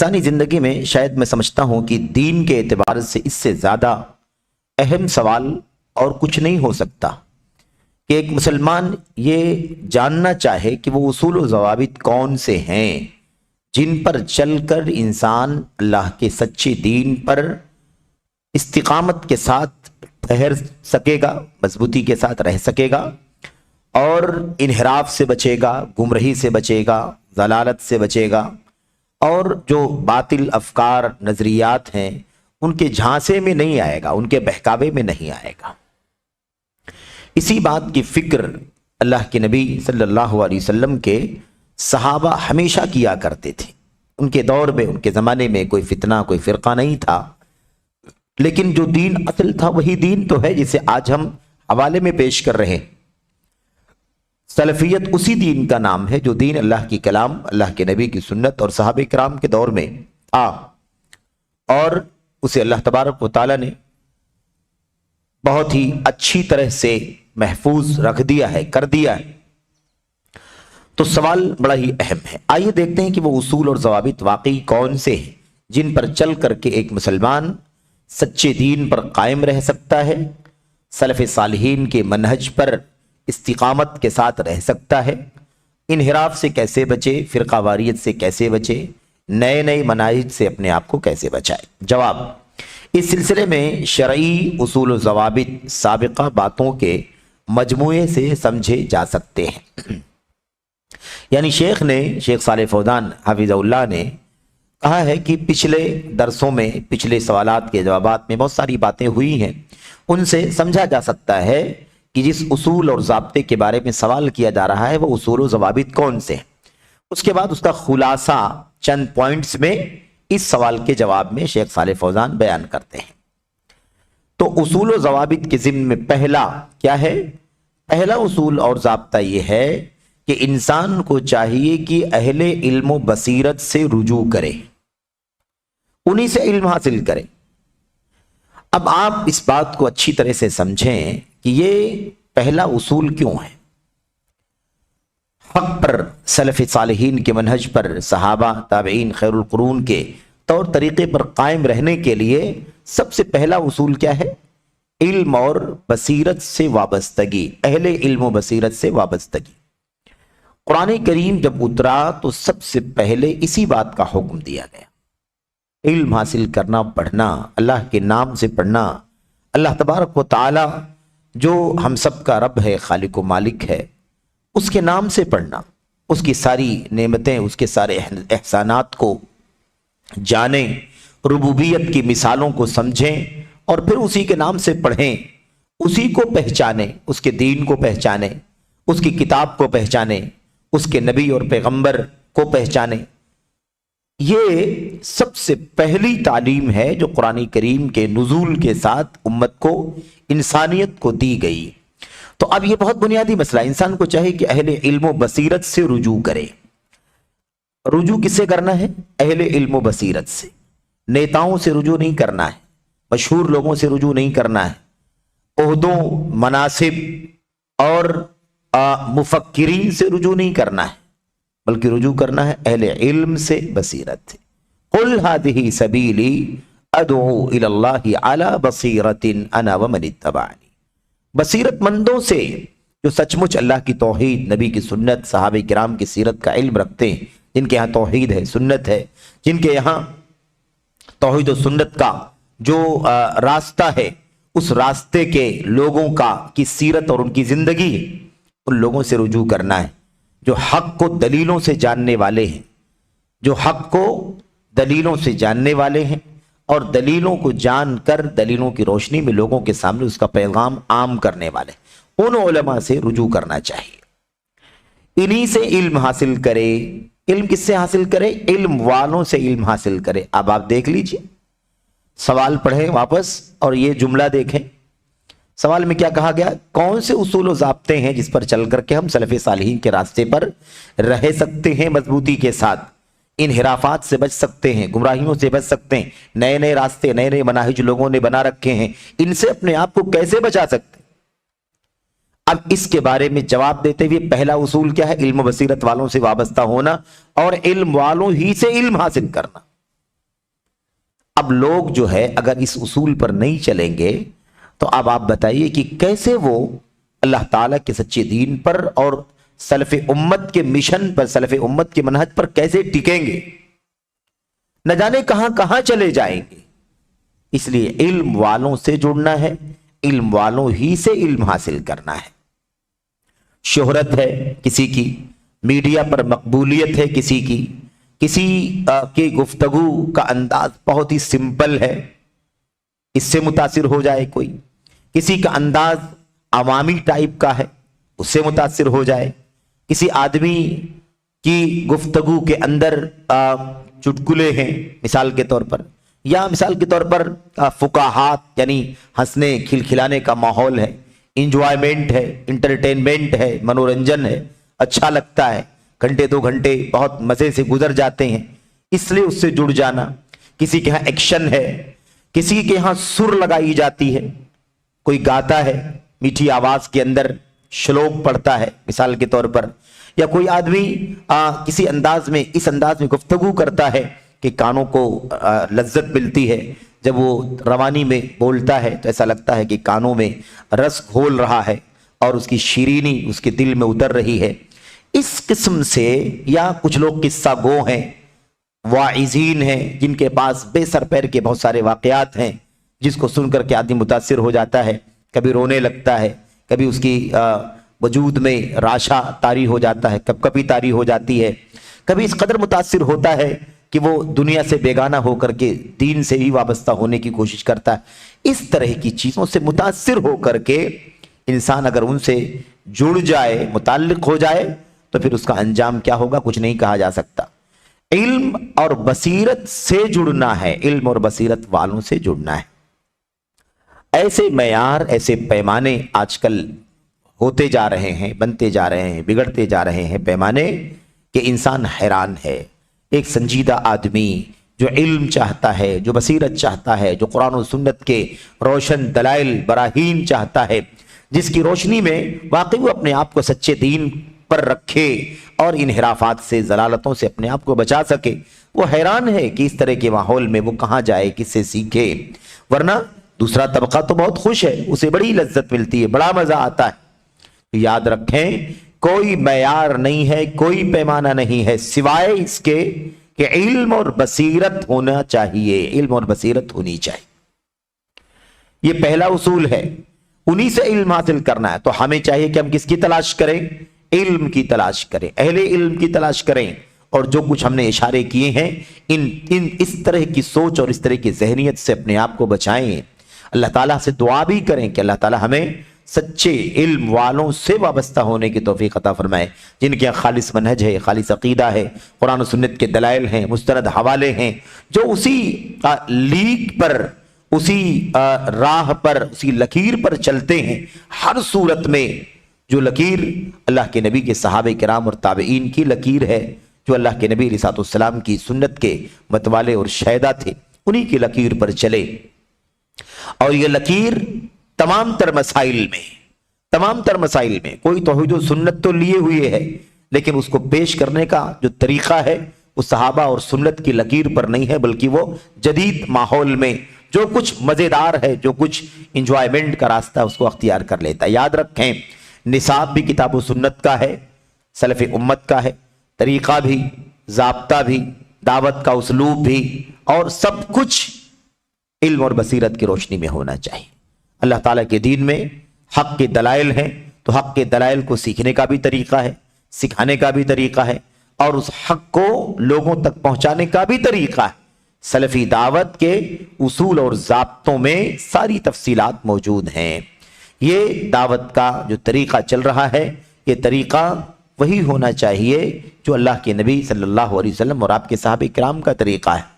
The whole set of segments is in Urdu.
انسانی زندگی میں شاید میں سمجھتا ہوں کہ دین کے اعتبار سے اس سے زیادہ اہم سوال اور کچھ نہیں ہو سکتا کہ ایک مسلمان یہ جاننا چاہے کہ وہ اصول و ضوابط کون سے ہیں جن پر چل کر انسان اللہ کے سچے دین پر استقامت کے ساتھ ٹھہر سکے گا، مضبوطی کے ساتھ رہ سکے گا اور انحراف سے بچے گا، گمراہی سے بچے گا، ضلالت سے بچے گا، اور جو باطل افکار نظریات ہیں ان کے جھانسے میں نہیں آئے گا، ان کے بہکاوے میں نہیں آئے گا۔ اسی بات کی فکر اللہ کے نبی صلی اللہ علیہ وسلم کے صحابہ ہمیشہ کیا کرتے تھے۔ ان کے دور میں، ان کے زمانے میں کوئی فتنہ، کوئی فرقہ نہیں تھا، لیکن جو دین اصل تھا وہی دین تو ہے جسے آج ہم حوالے میں پیش کر رہے ہیں۔ سلفیت اسی دین کا نام ہے جو دین اللہ کی کلام، اللہ کے نبی کی سنت اور صحابہ کرام کے دور میں تھا، اور اسے اللہ تبارک و تعالی نے بہت ہی اچھی طرح سے محفوظ رکھ دیا ہے، کر دیا ہے۔ تو سوال بڑا ہی اہم ہے۔ آئیے دیکھتے ہیں کہ وہ اصول اور ضوابط واقعی کون سے ہیں جن پر چل کر کے ایک مسلمان سچے دین پر قائم رہ سکتا ہے، سلف صالحین کے منہج پر استقامت کے ساتھ رہ سکتا ہے، انحراف سے کیسے بچے، فرقہ واریت سے کیسے بچے، نئے نئے مناہج سے اپنے آپ کو کیسے بچائے۔ جواب، اس سلسلے میں شرعی اصول و ضوابط سابقہ باتوں کے مجموعے سے سمجھے جا سکتے ہیں۔ یعنی شیخ صالح فوزان حفظہ اللہ نے کہا ہے کہ پچھلے درسوں میں، پچھلے سوالات کے جوابات میں بہت ساری باتیں ہوئی ہیں، ان سے سمجھا جا سکتا ہے کہ جس اصول اور ضابطے کے بارے میں سوال کیا جا رہا ہے وہ اصول و ضوابط کون سے ہیں۔ اس کے بعد اس کا خلاصہ چند پوائنٹس میں اس سوال کے جواب میں شیخ صالح فوزان بیان کرتے ہیں۔ تو اصول و ضوابط کے ضمن میں پہلا کیا ہے؟ پہلا اصول اور ضابطہ یہ ہے کہ انسان کو چاہیے کہ اہل علم و بصیرت سے رجوع کرے، انہی سے علم حاصل کرے۔ اب آپ اس بات کو اچھی طرح سے سمجھیں کہ یہ پہلا اصول کیوں ہے۔ حق پر، سلف صالحین کے منہج پر، صحابہ، تابعین، خیر القرون کے طور طریقے پر قائم رہنے کے لیے سب سے پہلا اصول کیا ہے؟ علم اور بصیرت سے وابستگی، اہل علم و بصیرت سے وابستگی۔ قرآن کریم جب اترا تو سب سے پہلے اسی بات کا حکم دیا گیا، علم حاصل کرنا، پڑھنا، اللہ کے نام سے پڑھنا، اللہ تبارک و تعالی جو ہم سب کا رب ہے، خالق و مالک ہے، اس کے نام سے پڑھنا، اس کی ساری نعمتیں، اس کے سارے احسانات کو جانیں، ربوبیت کی مثالوں کو سمجھیں اور پھر اسی کے نام سے پڑھیں، اسی کو پہچانیں، اس کے دین کو پہچانیں، اس کی کتاب کو پہچانیں، اس کے نبی اور پیغمبر کو پہچانیں۔ یہ سب سے پہلی تعلیم ہے جو قرآن کریم کے نزول کے ساتھ امت کو، انسانیت کو دی گئی۔ تو اب یہ بہت بنیادی مسئلہ، انسان کو چاہیے کہ اہل علم و بصیرت سے رجوع کرے۔ رجوع کس سے کرنا ہے؟ اہل علم و بصیرت سے۔ نیتاؤں سے رجوع نہیں کرنا ہے، مشہور لوگوں سے رجوع نہیں کرنا ہے، عہدوں، مناصب اور مفکرین سے رجوع نہیں کرنا ہے، بلکہ رجوع کرنا ہے اہل علم سے، بصیرت سے۔ قل هذه سبیلی ادعو الی اللہ علی بصیرت انا ومن اتبعنی، بصیرت مندوں سے جو سچ مچ اللہ کی توحید، نبی کی سنت، صحابہ کرام کی سیرت کا علم رکھتے ہیں، جن کے یہاں توحید ہے، سنت ہے، جن کے یہاں توحید و سنت کا جو راستہ ہے، اس راستے کے لوگوں کی سیرت اور ان کی زندگی ہے، ان لوگوں سے رجوع کرنا ہے جو حق کو دلیلوں سے جاننے والے ہیں، جو حق کو دلیلوں سے جاننے والے ہیں اور دلیلوں کو جان کر دلیلوں کی روشنی میں لوگوں کے سامنے اس کا پیغام عام کرنے والے، ان علماء سے رجوع کرنا چاہیے۔ انہی سے علم حاصل کرے۔ علم کس سے حاصل کرے؟ علم والوں سے علم حاصل کرے۔ اب آپ دیکھ لیجئے، سوال پڑھیں واپس اور یہ جملہ دیکھیں۔ سوال میں کیا کہا گیا؟ کون سے اصول و ضابطے ہیں جس پر چل کر کے ہم سلف صالحین کے راستے پر رہ سکتے ہیں، مضبوطی کے ساتھ انحرافات سے بچ سکتے ہیں، گمراہیوں سے بچ سکتے ہیں، نئے نئے راستے، نئے نئے مناہج لوگوں نے بنا رکھے ہیں، ان سے اپنے آپ کو کیسے بچا سکتے ہیں؟ اب اس کے بارے میں جواب دیتے ہوئے پہلا اصول کیا ہے؟ علم و بصیرت والوں سے وابستہ ہونا اور علم والوں ہی سے علم حاصل کرنا۔ اب لوگ جو ہے اگر اس اصول پر نہیں چلیں گے تو اب آپ بتائیے کہ کیسے وہ اللہ تعالیٰ کے سچے دین پر اور سلف امت کے مشن پر، سلف امت کے منہج پر کیسے ٹکیں گے؟ نہ جانے کہاں کہاں چلے جائیں گے۔ اس لیے علم والوں سے جڑنا ہے، علم والوں ہی سے علم حاصل کرنا ہے۔ شہرت ہے کسی کی، میڈیا پر مقبولیت ہے کسی کی، کسی کی گفتگو کا انداز بہت ہی سمپل ہے، اس سے متاثر ہو جائے کوئی، کسی کا انداز عوامی ٹائپ کا ہے، اس سے متاثر ہو جائے، کسی آدمی کی گفتگو کے اندر چٹکلے ہیں مثال کے طور پر، یا مثال کے طور پر فقاہات یعنی ہنسنے کھلکھلانے کا ماحول ہے، انجوائمنٹ ہے، انٹرٹینمنٹ ہے، منورنجن ہے، اچھا لگتا ہے، گھنٹے 2 گھنٹے بہت مزے سے گزر جاتے ہیں، اس لیے اس سے جڑ جانا۔ کسی کے ہاں ایکشن ہے، کسی کے ہاں سر لگائی جاتی ہے، کوئی گاتا ہے میٹھی آواز کے اندر شلوک پڑھتا ہے مثال کے طور پر، یا کوئی آدمی کسی انداز میں اس انداز میں گفتگو کرتا ہے کہ کانوں کو لذت ملتی ہے، جب وہ روانی میں بولتا ہے تو ایسا لگتا ہے کہ کانوں میں رس گھول رہا ہے اور اس کی شیرینی اس کے دل میں اتر رہی ہے۔ اس قسم سے، یا کچھ لوگ قصہ گو ہیں، واعظین ہیں، جن کے پاس بے سر پیر کے بہت سارے واقعات ہیں، جس کو سن کر کے آدمی متاثر ہو جاتا ہے، کبھی رونے لگتا ہے، کبھی اس کی وجود میں راشا طاری ہو جاتا ہے، کب کبھی طاری ہو جاتی ہے، کبھی اس قدر متاثر ہوتا ہے کہ وہ دنیا سے بیگانہ ہو کر کے دین سے ہی وابستہ ہونے کی کوشش کرتا ہے۔ اس طرح کی چیزوں سے متاثر ہو کر کے انسان اگر ان سے جڑ جائے، متعلق ہو جائے، تو پھر اس کا انجام کیا ہوگا کچھ نہیں کہا جا سکتا۔ علم اور بصیرت سے جڑنا ہے، علم اور بصیرت والوں سے جڑنا ہے۔ ایسے معیار، ایسے پیمانے آج کل ہوتے جا رہے ہیں، بنتے جا رہے ہیں، بگڑتے جا رہے ہیں پیمانے، کہ انسان حیران ہے۔ ایک سنجیدہ آدمی جو علم چاہتا ہے، جو بصیرت چاہتا ہے، جو قرآن و سنت کے روشن دلائل براہین چاہتا ہے، جس کی روشنی میں واقعی وہ اپنے آپ کو سچے دین پر رکھے اور انحرافات سے، ضلالتوں سے اپنے آپ کو بچا سکے، وہ حیران ہے کہ اس طرح کے ماحول میں وہ کہاں جائے، کس سے سیکھے۔ ورنہ دوسرا طبقہ تو بہت خوش ہے، اسے بڑی لذت ملتی ہے، بڑا مزہ آتا ہے۔ یاد رکھیں، کوئی معیار نہیں ہے، کوئی پیمانہ نہیں ہے سوائے اس کے کہ علم اور بصیرت ہونا چاہیے، علم اور بصیرت ہونی چاہیے۔ یہ پہلا اصول ہے، انہی سے علم حاصل کرنا ہے۔ تو ہمیں چاہیے کہ ہم کس کی تلاش کریں؟ علم کی تلاش کریں، اہل علم کی تلاش کریں، اور جو کچھ ہم نے اشارے کیے ہیں اس طرح کی سوچ اور اس طرح کی ذہنیت سے اپنے آپ کو بچائیں۔ اللہ تعالیٰ سے دعا بھی کریں کہ اللہ تعالیٰ ہمیں سچے علم والوں سے وابستہ ہونے کی توفیق عطا فرمائے، جن کے خالص منہج ہے، خالص عقیدہ ہے، قرآن و سنت کے دلائل ہیں، مستند حوالے ہیں، جو اسی لیک پر، اسی راہ پر، اسی لکیر پر چلتے ہیں۔ ہر صورت میں جو لکیر اللہ کے نبی کے صحابہ کرام اور تابعین کی لکیر ہے، جو اللہ کے نبی علیہ الصلوۃ والسلام کی سنت کے متوالے اور شہداء تھے، انہی کی لکیر پر چلے۔ اور یہ لکیر تمام تر مسائل میں کوئی توحید و سنت تو لیے ہوئے ہے، لیکن اس کو پیش کرنے کا جو طریقہ ہے وہ صحابہ اور سنت کی لکیر پر نہیں ہے، بلکہ وہ جدید ماحول میں جو کچھ مزیدار ہے، جو کچھ انجوائمنٹ کا راستہ اس کو اختیار کر لیتا ہے۔ یاد رکھیں، نصاب بھی کتاب و سنت کا ہے، سلف امت کا ہے، طریقہ بھی، ضابطہ بھی، دعوت کا اسلوب بھی، اور سب کچھ علم اور بصیرت کی روشنی میں ہونا چاہیے۔ اللہ تعالیٰ کے دین میں حق کے دلائل ہیں، تو حق کے دلائل کو سیکھنے کا بھی طریقہ ہے، سکھانے کا بھی طریقہ ہے، اور اس حق کو لوگوں تک پہنچانے کا بھی طریقہ ہے۔ سلفی دعوت کے اصول اور ضابطوں میں ساری تفصیلات موجود ہیں۔ یہ دعوت کا جو طریقہ چل رہا ہے، یہ طریقہ وہی ہونا چاہیے جو اللہ کے نبی صلی اللہ علیہ وسلم اور آپ کے صحابہ کرام کا طریقہ ہے۔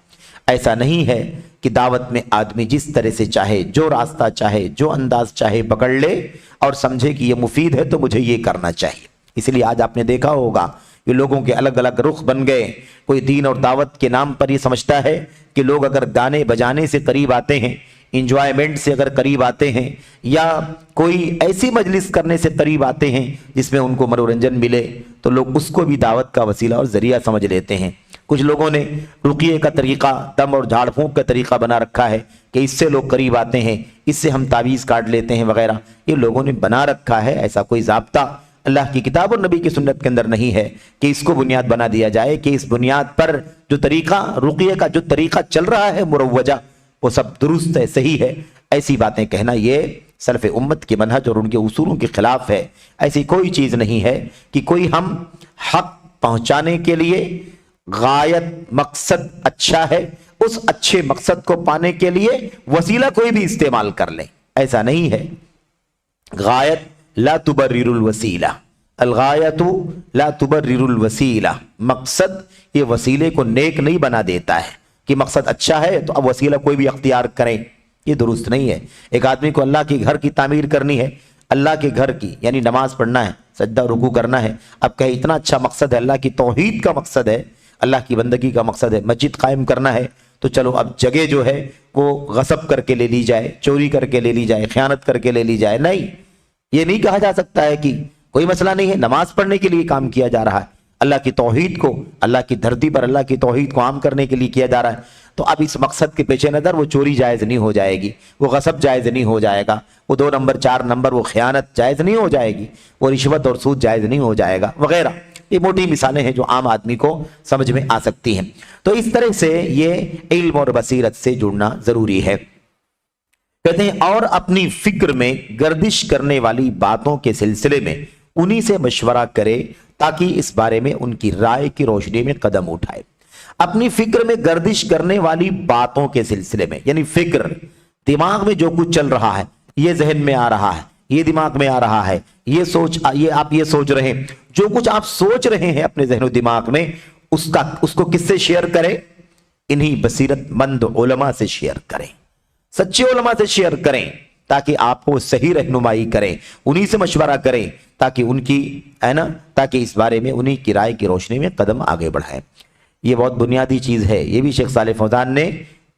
ایسا نہیں ہے کہ دعوت میں آدمی جس طرح سے چاہے، جو راستہ چاہے، جو انداز چاہے پکڑ لے اور سمجھے کہ یہ مفید ہے تو مجھے یہ کرنا چاہیے۔ اس لیے آج آپ نے دیکھا ہوگا کہ لوگوں کے الگ الگ رخ بن گئے۔ کوئی دین اور دعوت کے نام پر یہ سمجھتا ہے کہ لوگ اگر گانے بجانے سے قریب آتے ہیں، انجوائمنٹ سے اگر قریب آتے ہیں، یا کوئی ایسی مجلس کرنے سے قریب آتے ہیں جس میں ان کو منورنجن ملے، تو لوگ اس کو بھی دعوت کا وسیلہ اور ذریعہ سمجھ لیتے ہیں۔ کچھ لوگوں نے رقیے کا طریقہ دم اور جھاڑ پھونک کا طریقہ بنا رکھا ہے کہ اس سے لوگ قریب آتے ہیں، اس سے ہم تعویذ کاٹ لیتے ہیں وغیرہ، یہ لوگوں نے بنا رکھا ہے۔ ایسا کوئی ضابطہ اللہ کی کتاب اور نبی کی سنت کے اندر نہیں ہے کہ اس کو بنیاد بنا دیا جائے کہ اس بنیاد پر جو طریقہ رقیے کا جو طریقہ چل رہا ہے مروجہ وہ سب درست ہے، صحیح ہے۔ ایسی باتیں کہنا یہ سلف امت کے منہج اور ان کے اصولوں کے خلاف ہے۔ ایسی کوئی چیز نہیں ہے کہ کوئی ہم حق پہنچانے کے لیے غایت مقصد اچھا ہے، اس اچھے مقصد کو پانے کے لیے وسیلہ کوئی بھی استعمال کر لیں، ایسا نہیں ہے۔ غایت لا تبرر الوسیلہ، الغایت لا تبرر الوسیلہ، مقصد یہ وسیلے کو نیک نہیں بنا دیتا ہے کہ مقصد اچھا ہے تو اب وسیلہ کوئی بھی اختیار کریں، یہ درست نہیں ہے۔ ایک آدمی کو اللہ کے گھر کی تعمیر کرنی ہے، اللہ کے گھر کی یعنی نماز پڑھنا ہے، سجدہ رکوع کرنا ہے، اب کہیں اتنا اچھا مقصد ہے، اللہ کی توحید کا مقصد ہے، اللہ کی بندگی کا مقصد ہے، مسجد قائم کرنا ہے، تو چلو اب جگہ جو ہے وہ غصب کر کے لے لی جائے، چوری کر کے لے لی جائے، خیانت کر کے لے لی جائے، نہیں، یہ نہیں کہا جا سکتا ہے کہ کوئی مسئلہ نہیں ہے، نماز پڑھنے کے لیے کام کیا جا رہا ہے، اللہ کی توحید کو، اللہ کی دھرتی پر اللہ کی توحید کو عام کرنے کے لیے کیا جا رہا ہے، تو اب اس مقصد کے پیش نظر وہ چوری جائز نہیں ہو جائے گی، وہ غصب جائز نہیں ہو جائے گا، وہ 2 نمبر 4 نمبر وہ خیانت جائز نہیں ہو جائے گی، وہ رشوت اور سود جائز نہیں ہو جائے گا وغیرہ۔ یہ موٹی مثالیں ہیں جو عام آدمی کو سمجھ میں آ سکتی ہیں۔ تو اس طرح سے یہ علم اور بصیرت سے جڑنا ضروری ہے۔ کہتے ہیں اور اپنی فکر میں گردش کرنے والی باتوں کے سلسلے میں انہی سے مشورہ کرے تاکہ اس بارے میں ان کی رائے کی روشنی میں قدم اٹھائے۔ اپنی فکر میں گردش کرنے والی باتوں کے سلسلے میں یعنی فکر، دماغ میں جو کچھ چل رہا ہے، یہ ذہن میں آ رہا ہے، یہ دماغ میں آ رہا ہے، یہ آپ یہ سوچ رہے ہیں، جو کچھ آپ سوچ رہے ہیں اپنے ذہن و دماغ میں اس کو کس سے شیئر کریں؟ انہی بصیرت مند علماء سے شیئر کریں، سچے علماء سے شیئر کریں تاکہ آپ کو صحیح رہنمائی کریں، انہی سے مشورہ کریں تاکہ ان کی تاکہ اس بارے میں انہی کی رائے کی روشنی میں قدم آگے بڑھائیں۔ یہ بہت بنیادی چیز ہے، یہ بھی شیخ صالح فوزان نے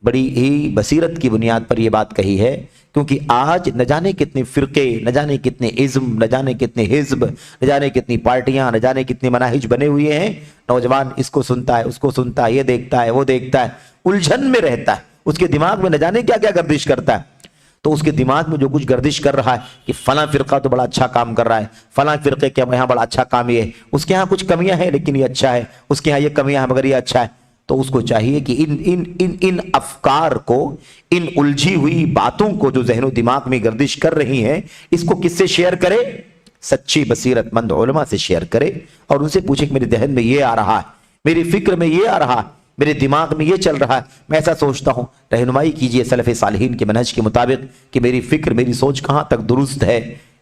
بڑی ہی بصیرت کی بنیاد پر یہ بات کہی ہے، کیونکہ آج نہ جانے کتنے فرقے، نہ جانے کتنے ازم، نہ جانے کتنے حزب، نہ جانے کتنی پارٹیاں، نہ جانے کتنے مناہج بنے ہوئے ہیں۔ نوجوان اس کو سنتا ہے، اس کو سنتا ہے، یہ دیکھتا ہے، وہ دیکھتا ہے، الجھن میں رہتا ہے، اس کے دماغ میں نہ جانے کیا کیا گردش کرتا ہے۔ تو اس کے دماغ میں جو کچھ گردش کر رہا ہے کہ فلاں فرقہ تو بڑا اچھا کام کر رہا ہے، فلاں فرقے کے یہاں بڑا اچھا کام یہ ہے، اس کے یہاں کچھ کمیاں ہیں لیکن یہ اچھا ہے، اس کے یہاں یہ کمیاں ہیں مگر یہ اچھا ہے، تو اس کو چاہیے کہ ان افکار کو، ان الجھی ہوئی باتوں کو جو ذہن و دماغ میں گردش کر رہی ہیں، اس کو کس سے شیئر کرے؟ سچی بصیرت مند علماء سے شیئر کرے اور ان سے پوچھے کہ میرے ذہن میں یہ آ رہا ہے، میری فکر میں یہ آ رہا ہے، میرے دماغ میں یہ چل رہا ہے، میں ایسا سوچتا ہوں، رہنمائی کیجئے سلف صالحین کے منہج کے مطابق کہ میری فکر، میری سوچ کہاں تک درست ہے،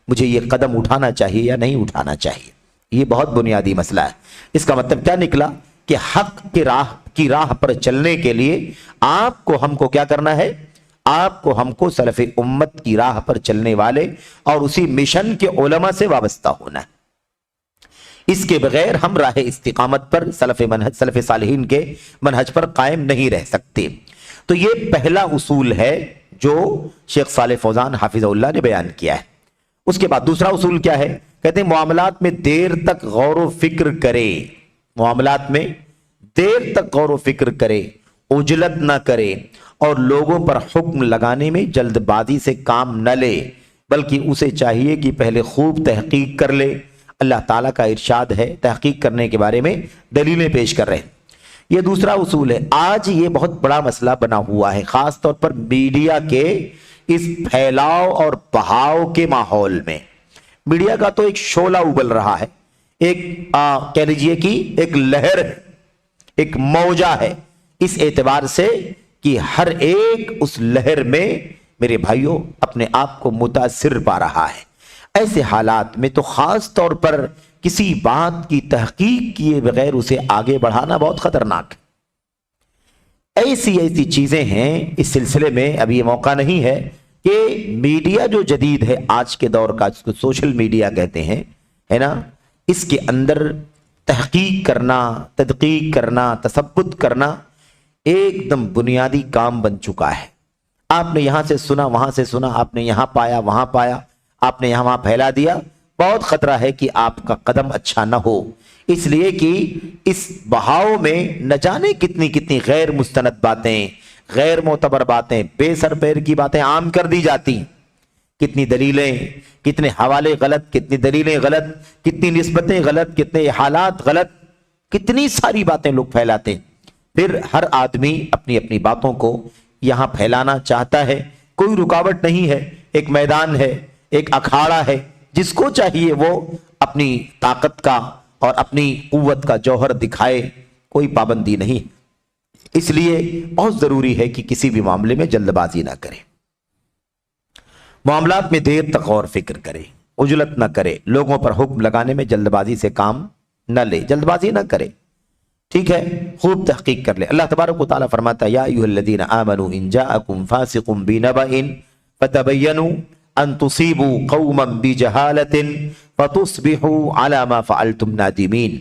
مجھے یہ قدم اٹھانا چاہیے یا نہیں اٹھانا چاہیے۔ یہ بہت بنیادی مسئلہ ہے۔ اس کا مطلب کیا نکلا کہ حق کی راہ پر چلنے کے لیے آپ کو ہم کو کیا کرنا ہے؟ آپ کو ہم کو سلف امت کی راہ پر چلنے والے اور اسی مشن کے علماء سے وابستہ ہونا ہے۔ اس کے بغیر ہم راہ استقامت پر سلف صالحین کے منہج پر قائم نہیں رہ سکتے۔ تو یہ پہلا اصول ہے جو شیخ صالح فوزان حافظ اللہ نے بیان کیا ہے۔ اس کے بعد دوسرا اصول کیا ہے؟ کہتے ہیں معاملات میں دیر تک غور و فکر کرے، معاملات میں دیر تک غور و فکر کرے، عجلت نہ کرے اور لوگوں پر حکم لگانے میں جلد بازی سے کام نہ لے، بلکہ اسے چاہیے کہ پہلے خوب تحقیق کر لے۔ اللہ تعالیٰ کا ارشاد ہے تحقیق کرنے کے بارے میں دلیلیں پیش کر رہے ہیں۔ یہ دوسرا اصول ہے۔ آج یہ بہت بڑا مسئلہ بنا ہوا ہے، خاص طور پر میڈیا کے اس پھیلاؤ اور بہاؤ کے ماحول میں۔ میڈیا کا تو ایک شعلہ ابل رہا ہے، ایک کہہ لیجئے کہ ایک لہر ہے، ایک موجہ ہے، اس اعتبار سے کہ ہر ایک اس لہر میں میرے بھائیوں اپنے آپ کو متاثر پا رہا ہے۔ ایسے حالات میں تو خاص طور پر کسی بات کی تحقیق کیے بغیر اسے آگے بڑھانا بہت خطرناک ہے۔ ایسی چیزیں ہیں، اس سلسلے میں ابھی یہ موقع نہیں ہے کہ میڈیا جو جدید ہے آج کے دور کا، جس کو سوشل میڈیا کہتے ہیں، ہے نا، اس کے اندر تحقیق کرنا، تدقیق کرنا، تثبت کرنا ایک دم بنیادی کام بن چکا ہے۔ آپ نے یہاں سے سنا، وہاں سے سنا، آپ نے یہاں پایا، وہاں پایا، آپ نے یہاں وہاں پھیلا دیا، بہت خطرہ ہے کہ آپ کا قدم اچھا نہ ہو۔ اس لیے کہ اس بہاؤ میں نہ جانے کتنی کتنی غیر مستند باتیں، غیر معتبر باتیں، بے سر پیر کی باتیں عام کر دی جاتی، کتنی دلیلیں، کتنے حوالے غلط، کتنی دلیلیں غلط، کتنی نسبتیں غلط، کتنے حالات غلط، کتنی ساری باتیں لوگ پھیلاتے ہیں۔ پھر ہر آدمی اپنی اپنی باتوں کو یہاں پھیلانا چاہتا ہے، کوئی رکاوٹ نہیں ہے، ایک میدان ہے، ایک اکھاڑا ہے، جس کو چاہیے وہ اپنی طاقت کا اور اپنی قوت کا جوہر دکھائے، کوئی پابندی نہیں۔ اس لیے بہت ضروری ہے کہ کسی بھی معاملے میں جلد بازی نہ کرے، معاملات میں دیر تک غور فکر کرے، عجلت نہ کرے، لوگوں پر حکم لگانے میں جلد بازی سے کام نہ لے، جلد بازی نہ کرے، ٹھیک ہے، خوب تحقیق کر لے۔ اللہ تبارک و تعالیٰ فرماتا ہے یا ایھا الذین آمنوا ان جاءکم فاسق بنبأ فتبینوا ان تصیبوا قوما بجہالۃ فتصبحوا علی ما فعلتم نادمین۔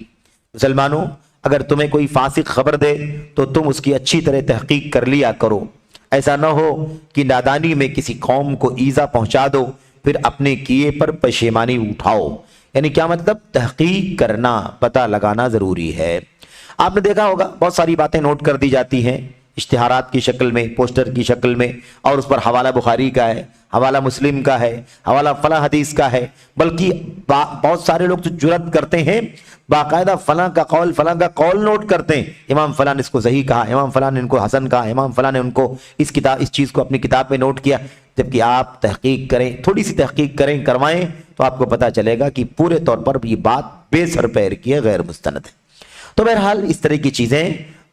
مسلمانوں، اگر تمہیں کوئی فاسق خبر دے تو تم اس کی اچھی طرح تحقیق کر لیا کرو، ایسا نہ ہو کہ نادانی میں کسی قوم کو ایذا پہنچا دو پھر اپنے کیے پر پشیمانی اٹھاؤ۔ یعنی کیا مطلب؟ تحقیق کرنا، پتہ لگانا ضروری ہے۔ آپ نے دیکھا ہوگا بہت ساری باتیں نوٹ کر دی جاتی ہیں اشتہارات کی شکل میں، پوسٹر کی شکل میں، اور اس پر حوالہ بخاری کا ہے، حوالہ مسلم کا ہے، حوالہ فلاں حدیث کا ہے، بلکہ بہت سارے لوگ تو جرات کرتے ہیں باقاعدہ فلاں کا قول نوٹ کرتے ہیں، امام فلاں نے اس کو صحیح کہا، امام فلاں نے ان کو حسن کہا، امام فلاں نے ان کو اس چیز کو اپنی کتاب میں نوٹ کیا۔ جبکہ آپ تحقیق کریں، تھوڑی سی تحقیق کروائیں تو آپ کو پتہ چلے گا کہ پورے طور پر یہ بات بے سر پیر کی ہے، غیر مستند ہے۔ تو بہرحال اس طرح کی چیزیں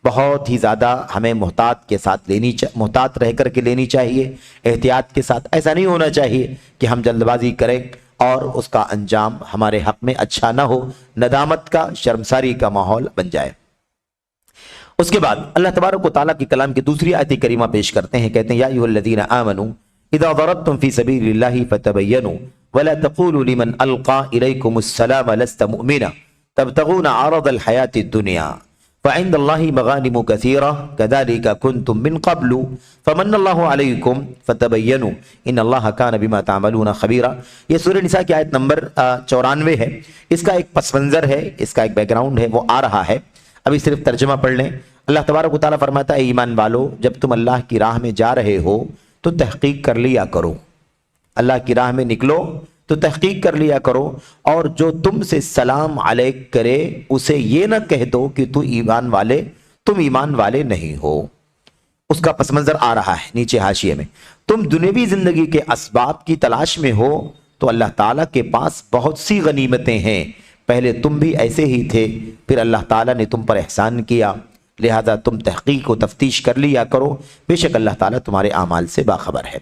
بہت ہی زیادہ ہمیں محتاط رہ کر کے لینی چاہیے، احتیاط کے ساتھ۔ ایسا نہیں ہونا چاہیے کہ ہم جلد بازی کریں اور اس کا انجام ہمارے حق میں اچھا نہ ہو، ندامت کا، شرمساری کا ماحول بن جائے۔ اس کے بعد اللہ تبارک و تعالیٰ کی کلام کی دوسری آیت کریمہ پیش کرتے ہیں، کہتے ہیں یا ایھا الذین آمنوا اذا ضربتم فی سبیل اللہ فتبینوا ولا تقولوا لمن القى الیکم السلام لست مؤمنا تبتغون عرض الحیاة الدنیا فعند اللہ مغانم کثیرہ کذلک کنتم من قبل فمن اللہ علیکم فتبینوا ان اللہ کان بما تعملون خبیرا۔ یہ سورہ نساء کی آیت نمبر 94 ہے۔ اس کا ایک پس منظر ہے، اس کا ایک بیک گراؤنڈ ہے، وہ آ رہا ہے، ابھی صرف ترجمہ پڑھ لیں۔ اللہ تبارک و تعالیٰ فرماتا ہے ایمان والو، جب تم اللہ کی راہ میں جا رہے ہو تو تحقیق کر لیا کرو، اللہ کی راہ میں نکلو تو تحقیق کر لیا کرو، اور جو تم سے سلام علیک کرے اسے یہ نہ کہہ دو کہ تم ایمان والے نہیں ہو۔ اس کا پس منظر آ رہا ہے نیچے حاشیے میں۔ تم دنیوی زندگی کے اسباب کی تلاش میں ہو تو اللہ تعالیٰ کے پاس بہت سی غنیمتیں ہیں، پہلے تم بھی ایسے ہی تھے، پھر اللہ تعالیٰ نے تم پر احسان کیا، لہذا تم تحقیق و تفتیش کر لیا کرو، بے شک اللہ تعالیٰ تمہارے اعمال سے باخبر ہے۔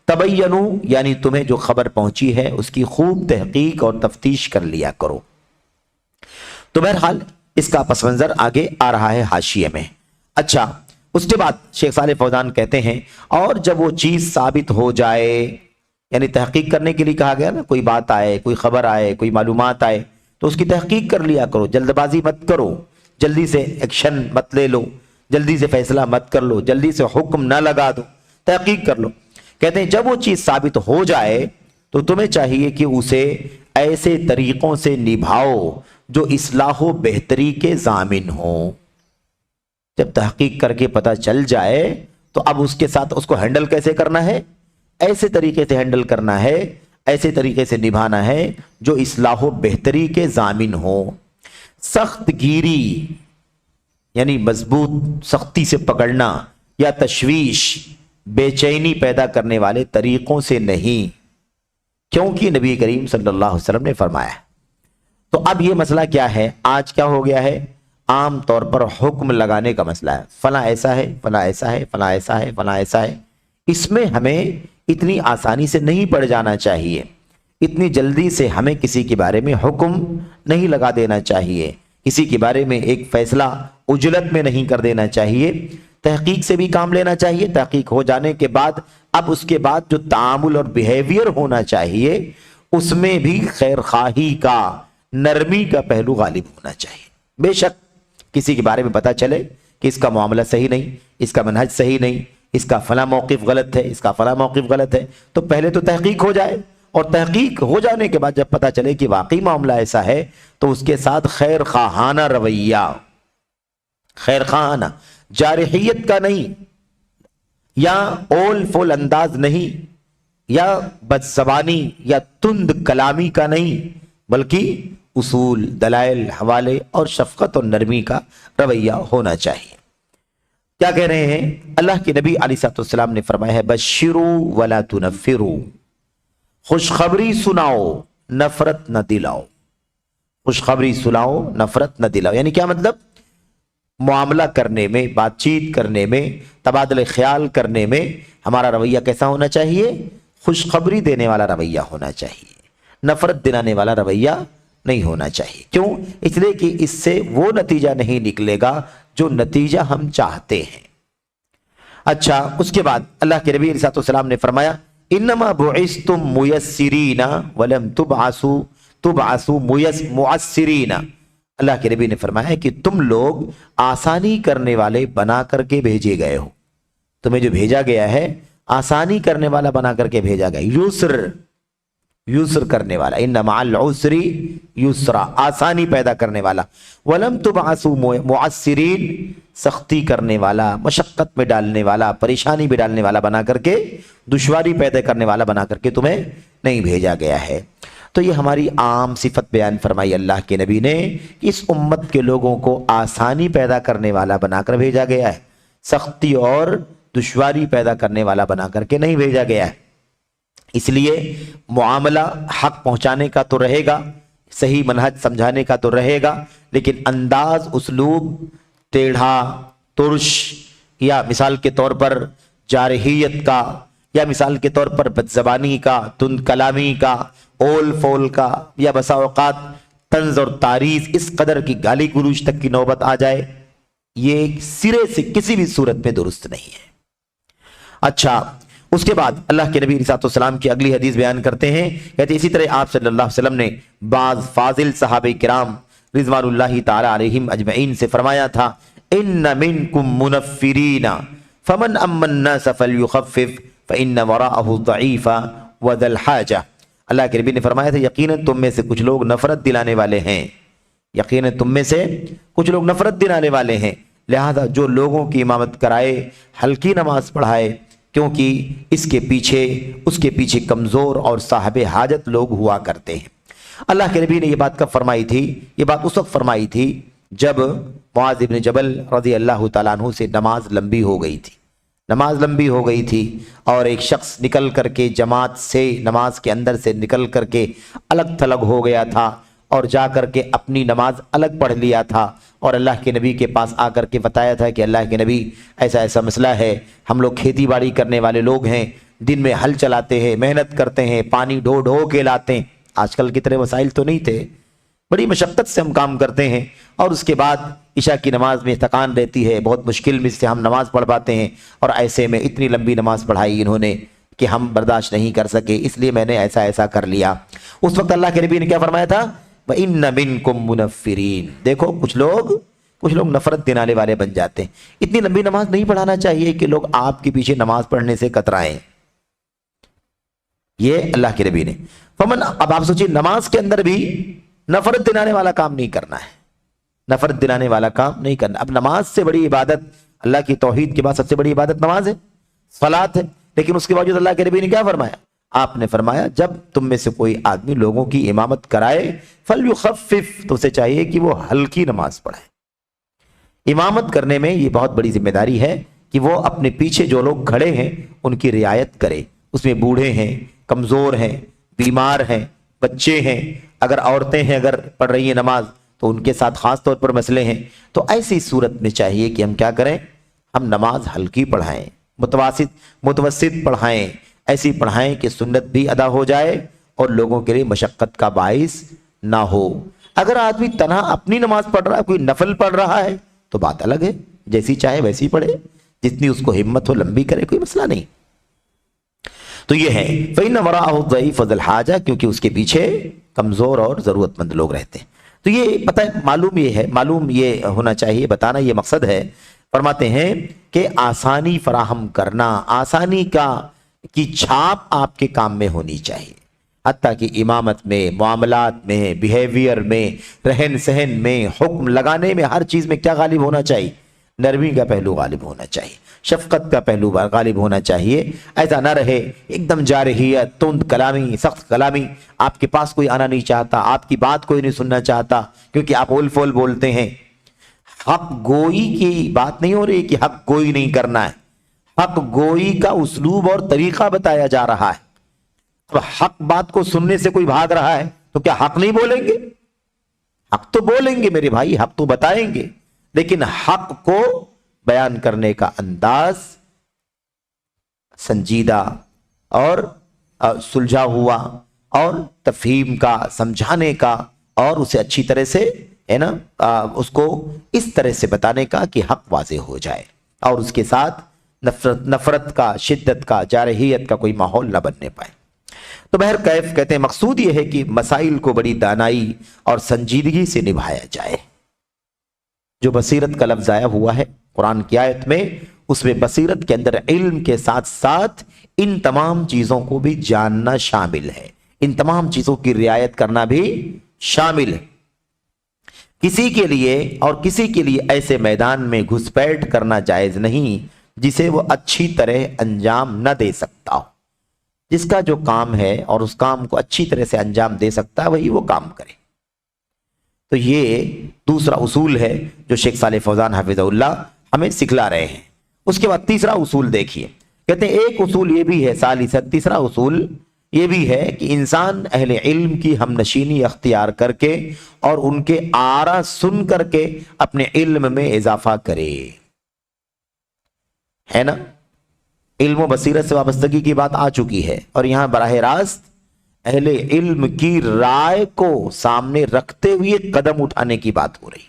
تبینو یعنی تمہیں جو خبر پہنچی ہے اس کی خوب تحقیق اور تفتیش کر لیا کرو۔ تو بہرحال اس کا پس منظر آگے آ رہا ہے حاشیے میں۔ اچھا، اس کے بعد شیخ صالح فوزان کہتے ہیں اور جب وہ چیز ثابت ہو جائے، یعنی تحقیق کرنے کے لیے کہا گیا نا، کوئی بات آئے، کوئی خبر آئے، کوئی معلومات آئے تو اس کی تحقیق کر لیا کرو، جلد بازی مت کرو، جلدی سے ایکشن مت لے لو، جلدی سے فیصلہ مت کر لو، جلدی سے حکم نہ لگا دو، تحقیق کر لو۔ کہتے ہیں جب وہ چیز ثابت ہو جائے تو تمہیں چاہیے کہ اسے ایسے طریقوں سے نبھاؤ جو اصلاح و بہتری کے ضامن ہوں۔ جب تحقیق کر کے پتہ چل جائے تو اب اس کے ساتھ اس کو ہینڈل کیسے کرنا ہے؟ ایسے طریقے سے ہینڈل کرنا ہے، ایسے طریقے سے نبھانا ہے جو اصلاح و بہتری کے ضامن ہوں۔ سخت گیری یعنی مضبوط سختی سے پکڑنا یا تشویش، بے چینی پیدا کرنے والے طریقوں سے نہیں، کیونکہ نبی کریم صلی اللہ علیہ وسلم نے فرمایا۔ تو اب یہ مسئلہ کیا ہے؟ آج کیا ہو گیا ہے؟ عام طور پر حکم لگانے کا مسئلہ ہے، فلاں ایسا ہے، فلاں ایسا ہے، فلاں ایسا ہے، فلاں ایسا ہے۔ اس میں ہمیں اتنی آسانی سے نہیں پڑ جانا چاہیے، اتنی جلدی سے ہمیں کسی کے بارے میں حکم نہیں لگا دینا چاہیے، کسی کے بارے میں ایک فیصلہ عجلت میں نہیں کر دینا چاہیے، تحقیق سے بھی کام لینا چاہیے۔ تحقیق ہو جانے کے بعد اب اس کے بعد جو تعامل اور بیہیویئر ہونا چاہیے اس میں بھی خیر خواہی کا، نرمی کا پہلو غالب ہونا چاہیے۔ بے شک کسی کے بارے میں پتہ چلے کہ اس کا معاملہ صحیح نہیں، اس کا منہج صحیح نہیں، اس کا فلاں موقف غلط ہے، اس کا فلاں موقف غلط ہے، تو پہلے تو تحقیق ہو جائے، اور تحقیق ہو جانے کے بعد جب پتہ چلے کہ واقعی معاملہ ایسا ہے تو اس کے ساتھ خیر خواہانہ رویہ، خیر خواہانہ، جارحیت کا نہیں، یا اول فول انداز نہیں، یا بد زبانی یا تند کلامی کا نہیں، بلکہ اصول، دلائل، حوالے اور شفقت اور نرمی کا رویہ ہونا چاہیے۔ کیا کہہ رہے ہیں؟ اللہ کے نبی علیہ الصلوۃ والسلام نے فرمایا ہے بشروا ولا تنفروا، خوشخبری سناؤ نفرت نہ دلاؤ، خوشخبری سناؤ نفرت نہ دلاؤ۔ یعنی کیا مطلب؟ معاملہ کرنے میں، بات چیت کرنے میں، تبادلہ خیال کرنے میں ہمارا رویہ کیسا ہونا چاہیے؟ خوشخبری دینے والا رویہ ہونا چاہیے، نفرت دلانے والا رویہ نہیں ہونا چاہیے۔ کیوں؟ اس لیے کہ اس سے وہ نتیجہ نہیں نکلے گا جو نتیجہ ہم چاہتے ہیں۔ اچھا، اس کے بعد اللہ کے نبی علیہ السلام نے فرمایا انما بعثتم میسرین ولم تبعثوا معسرین۔ اللہ کے نبی نے فرمایا کہ تم لوگ آسانی کرنے والے بنا کر کے بھیجے گئے ہو، تمہیں جو بھیجا گیا ہے آسانی کرنے والا بنا کر کے بھیجا گیا، یسر کرنے والا، ان مع العسر یسرا، آسانی پیدا کرنے والا، ولم تبعثوا معسرین، سختی کرنے والا، مشقت میں ڈالنے والا، پریشانی میں ڈالنے والا بنا کر کے، دشواری پیدا کرنے والا بنا کر کے تمہیں نہیں بھیجا گیا ہے۔ تو یہ ہماری عام صفت بیان فرمائی اللہ کے نبی نے کہ اس امت کے لوگوں کو آسانی پیدا کرنے والا بنا کر بھیجا گیا ہے، سختی اور دشواری پیدا کرنے والا بنا کر کے نہیں بھیجا گیا ہے۔ اس لیے معاملہ حق پہنچانے کا تو رہے گا، صحیح منہج سمجھانے کا تو رہے گا، لیکن انداز، اسلوب ٹیڑھا، ترش، یا مثال کے طور پر جارحیت کا، یا مثال کے طور پر بدزبانی کا، تند کلامی کا، اول فول کا، یا بسا اوقات طنز اور تعریض، اس قدر کی گالی گلوچ تک کی نوبت آ جائے، یہ سرے سے کسی بھی صورت میں درست نہیں ہے۔ اچھا، اس کے بعد اللہ کے نبی علیہ السلام کی اگلی حدیث بیان کرتے ہیں، کہتے اسی طرح آپ صلی اللہ علیہ وسلم نے بعض فاضل صحابہ کرام رضوان اللہ تعالی علیہم اجمعین سے فرمایا تھا ان منکم منفرین فمن اما الناس فلیخفف فان وراءه الضعیف وذا الحاجہ۔ اللہ کے نبی نے فرمایا تھا یقیناً تم میں سے کچھ لوگ نفرت دلانے والے ہیں، یقیناً تم میں سے کچھ لوگ نفرت دلانے والے ہیں، لہذا جو لوگوں کی امامت کرائے، ہلکی نماز پڑھائے، کیونکہ اس کے پیچھے کمزور اور صاحب حاجت لوگ ہوا کرتے ہیں۔ اللہ کے نبی نے یہ بات کب فرمائی تھی؟ یہ بات اس وقت فرمائی تھی جب معاذ بن جبل رضی اللہ تعالیٰ عنہ سے نماز لمبی ہو گئی تھی اور ایک شخص نکل کر کے جماعت سے، نماز کے اندر سے نکل کر کے الگ تھلگ ہو گیا تھا اور جا کر کے اپنی نماز الگ پڑھ لیا تھا، اور اللہ کے نبی کے پاس آ کر کے بتایا تھا کہ اللہ کے نبی ایسا مسئلہ ہے، ہم لوگ کھیتی باڑی کرنے والے لوگ ہیں، دن میں ہل چلاتے ہیں، محنت کرتے ہیں، پانی ڈھو کے لاتے ہیں، آج کل کی طرح وسائل تو نہیں تھے، بڑی مشقت سے ہم کام کرتے ہیں، اور اس کے بعد عشاء کی نماز میں تھکان رہتی ہے، بہت مشکل میں سے ہم نماز پڑھ پاتے ہیں، اور ایسے میں اتنی لمبی نماز پڑھائی انہوں نے کہ ہم برداشت نہیں کر سکے، اس لیے میں نے ایسا کر لیا۔ اس وقت اللہ کے نبی نے کیا فرمایا تھا؟ وَإِنَّ مِنْكُمْ مُنَفِّرِينَ، دیکھو کچھ لوگ نفرت دلانے والے بن جاتے ہیں۔ اتنی لمبی نماز نہیں پڑھانا چاہیے کہ لوگ آپ کے پیچھے نماز پڑھنے سے کترائیں، یہ اللہ کے نبی نے اب آپ سوچیں نماز کے اندر بھی نفرت دلانے والا کام نہیں کرنا ہے، نفرت دلانے والا کام نہیں کرنا۔ اب نماز سے بڑی عبادت، اللہ کی توحید کے بعد سب سے بڑی عبادت نماز ہے، صلاۃ ہے، لیکن اس کے باوجود اللہ کے نبی نے کیا فرمایا؟ آپ نے فرمایا جب تم میں سے کوئی آدمی لوگوں کی امامت کرائے فلیخفف، تو اسے چاہیے کہ وہ ہلکی نماز پڑھے۔ امامت کرنے میں یہ بہت بڑی ذمہ داری ہے کہ وہ اپنے پیچھے جو لوگ کھڑے ہیں ان کی رعایت کرے، اس میں بوڑھے ہیں، کمزور ہیں، بیمار ہیں، بچے ہیں، اگر عورتیں ہیں اگر پڑھ رہی ہیں نماز تو ان کے ساتھ خاص طور پر مسئلے ہیں، تو ایسی صورت میں چاہیے کہ ہم کیا کریں؟ ہم نماز ہلکی پڑھائیں، متوسط پڑھائیں، ایسی پڑھائیں کہ سنت بھی ادا ہو جائے اور لوگوں کے لیے مشقت کا باعث نہ ہو۔ اگر آدمی تنہا اپنی نماز پڑھ رہا ہے، کوئی نفل پڑھ رہا ہے تو بات الگ ہے، جیسی چاہے ویسی پڑھے، جتنی اس کو ہمت ہو لمبی کرے، کوئی مسئلہ نہیں۔ تو یہ ہے فَإِنَّ وَرَاءَهُ الضَّعِيفَ وَذَا الْحَاجَةِ، کیونکہ اس کے پیچھے کمزور اور ضرورت مند لوگ رہتے ہیں۔ تو یہ پتہ ہے، معلوم یہ ہونا چاہیے، بتانا یہ مقصد ہے۔ فرماتے ہیں کہ آسانی فراہم کرنا، آسانی کی چھاپ آپ کے کام میں ہونی چاہیے۔ حتیٰ کہ امامت میں، معاملات میں، بیہیویئر میں، رہن سہن میں، حکم لگانے میں، ہر چیز میں کیا غالب ہونا چاہیے؟ نرمی کا پہلو غالب ہونا چاہیے، شفقت کا پہلو غالب ہونا چاہیے۔ ایسا نہ رہے ایک دم جارحیت، تند کلامی، سخت کلامی، آپ کے پاس کوئی آنا نہیں چاہتا، آپ کی بات کوئی نہیں سننا چاہتا کیونکہ آپ اول فول بولتے ہیں۔ حق گوئی کی بات نہیں ہو رہی کہ حق گوئی نہیں کرنا ہے، حق گوئی کا اسلوب اور طریقہ بتایا جا رہا ہے۔ اب حق بات کو سننے سے کوئی بھاگ رہا ہے تو کیا حق نہیں بولیں گے؟ حق تو بولیں گے میرے بھائی، حق تو بتائیں گے، لیکن حق کو بیان کرنے کا انداز سنجیدہ اور سلجھا ہوا اور تفہیم کا، سمجھانے کا، اور اسے اچھی طرح سے ہے نا اس کو اس طرح سے بتانے کا کہ حق واضح ہو جائے اور اس کے ساتھ نفرت کا، شدت کا، جارحیت کا کوئی ماحول نہ بننے پائے۔ تو بہر کیف کہتے ہیں مقصود یہ ہے کہ مسائل کو بڑی دانائی اور سنجیدگی سے نبھایا جائے۔ جو بصیرت کا لفظ آیا ہوا ہے قرآن کی آیت میں، اس میں بصیرت کے اندر علم کے ساتھ ساتھ ان تمام چیزوں کو بھی جاننا شامل ہے، ان تمام چیزوں کی رعایت کرنا بھی شامل ہے۔ کسی کے لیے اور کسی کے لیے ایسے میدان میں گھسپیٹ کرنا جائز نہیں جسے وہ اچھی طرح انجام نہ دے سکتا ہو۔ جس کا جو کام ہے اور اس کام کو اچھی طرح سے انجام دے سکتا ہے وہی وہ کام کرے۔ تو یہ دوسرا اصول ہے جو شیخ صالح فوزان حفظہ اللہ ہمیں سکھلا رہے ہیں۔ اس کے بعد تیسرا اصول دیکھیے، کہتے ہیں ایک اصول یہ بھی ہے ثالثاً، تیسرا اصول یہ بھی ہے کہ انسان اہل علم کی ہم نشینی اختیار کر کے اور ان کے آرا سن کر کے اپنے علم میں اضافہ کرے، ہے نا؟ علم و بصیرت سے وابستگی کی بات آ چکی ہے، اور یہاں براہ راست اہل علم کی رائے کو سامنے رکھتے ہوئے قدم اٹھانے کی بات ہو رہی،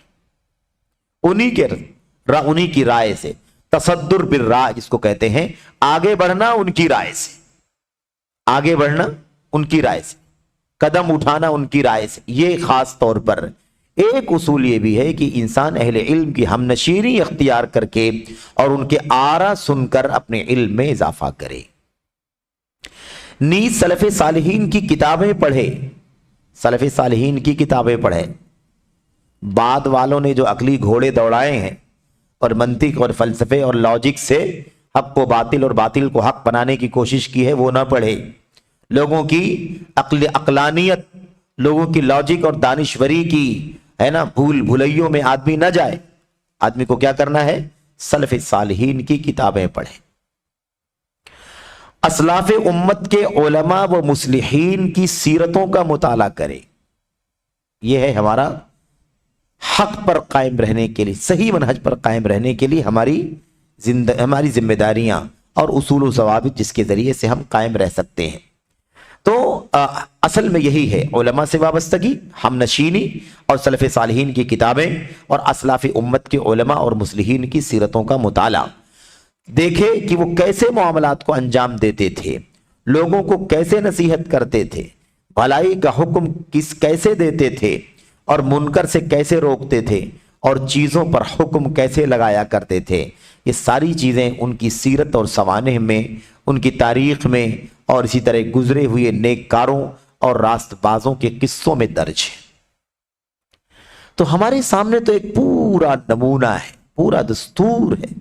انہی کی رائے سے، تصدر بالرائے جس کو کہتے ہیں، آگے بڑھنا ان کی رائے سے، آگے بڑھنا ان کی رائے سے، قدم اٹھانا ان کی رائے سے۔ یہ خاص طور پر ایک اصول یہ بھی ہے کہ انسان اہل علم کی ہم نشینی اختیار کر کے اور ان کے آرا سن کر اپنے علم میں اضافہ کرے۔ نیز سلف صالحین کی کتابیں پڑھے، سلف صالحین کی کتابیں پڑھے۔ بعد والوں نے جو عقلی گھوڑے دوڑائے ہیں اور منطق اور فلسفے اور لاجک سے حق کو باطل اور باطل کو حق بنانے کی کوشش کی ہے وہ نہ پڑھے۔ لوگوں کی عقلانیت، لوگوں کی لاجک اور دانشوری کی ہے نا بھول بھلائیوں میں آدمی نہ جائے۔ آدمی کو کیا کرنا ہے؟ سلف صالحین کی کتابیں پڑھے، اسلاف امت کے علماء و مصلحین کی سیرتوں کا مطالعہ کرے۔ یہ ہے ہمارا حق پر قائم رہنے کے لیے، صحیح منہج پر قائم رہنے کے لیے ہماری ذمہ داریاں اور اصول و ضوابط جس کے ذریعے سے ہم قائم رہ سکتے ہیں۔ تو اصل میں یہی ہے، علماء سے وابستگی، ہم نشینی اور سلف صالحین کی کتابیں اور اسلاف امت کے علماء اور مصلحین کی سیرتوں کا مطالعہ۔ دیکھے کہ وہ کیسے معاملات کو انجام دیتے تھے، لوگوں کو کیسے نصیحت کرتے تھے، بھلائی کا حکم کیسے دیتے تھے اور منکر سے کیسے روکتے تھے اور چیزوں پر حکم کیسے لگایا کرتے تھے۔ یہ ساری چیزیں ان کی سیرت اور سوانح میں، ان کی تاریخ میں اور اسی طرح گزرے ہوئے نیک کاروں اور راست بازوں کے قصوں میں درج ہے۔ تو ہمارے سامنے تو ایک پورا نمونہ ہے، پورا دستور ہے۔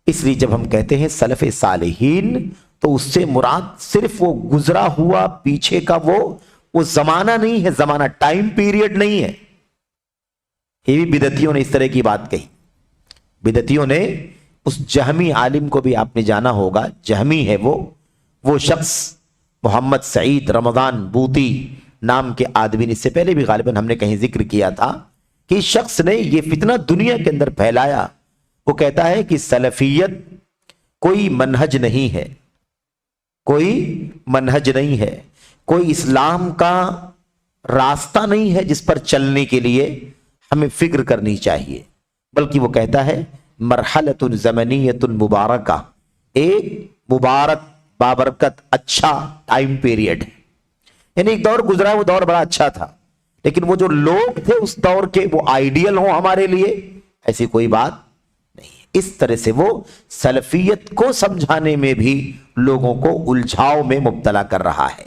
اس لیے جب ہم کہتے ہیں سلف صالحین تو اس سے مراد صرف وہ گزرا ہوا پیچھے کا وہ زمانہ نہیں ہے، زمانہ ٹائم پیریڈ نہیں ہے۔ یہ بھی بدعتیوں نے اس طرح کی بات کہی۔ بدعتیوں نے اس جہمی عالم کو بھی آپ نے جانا ہوگا، جہمی ہے وہ شخص محمد سعید رمضان بوطی نام کے آدمی نے، اس سے پہلے بھی غالباً ہم نے کہیں ذکر کیا تھا کہ شخص نے یہ فتنہ دنیا کے اندر پھیلایا۔ وہ کہتا ہے کہ سلفیت کوئی منہج نہیں ہے، کوئی منہج نہیں ہے، کوئی اسلام کا راستہ نہیں ہے جس پر چلنے کے لیے ہمیں فکر کرنی چاہیے، بلکہ وہ کہتا ہے مرحلۃ زمنیۃ مبارکہ، ایک مبارک بابرکت اچھا ٹائم پیریڈ ہے، یعنی ایک دور گزرا، وہ دور بڑا اچھا تھا، لیکن وہ جو لوگ تھے اس دور کے وہ آئیڈیل ہوں ہمارے لیے، ایسی کوئی بات نہیں ہے۔ اس طرح سے وہ سلفیت کو سمجھانے میں بھی لوگوں کو الجھاؤ میں مبتلا کر رہا ہے۔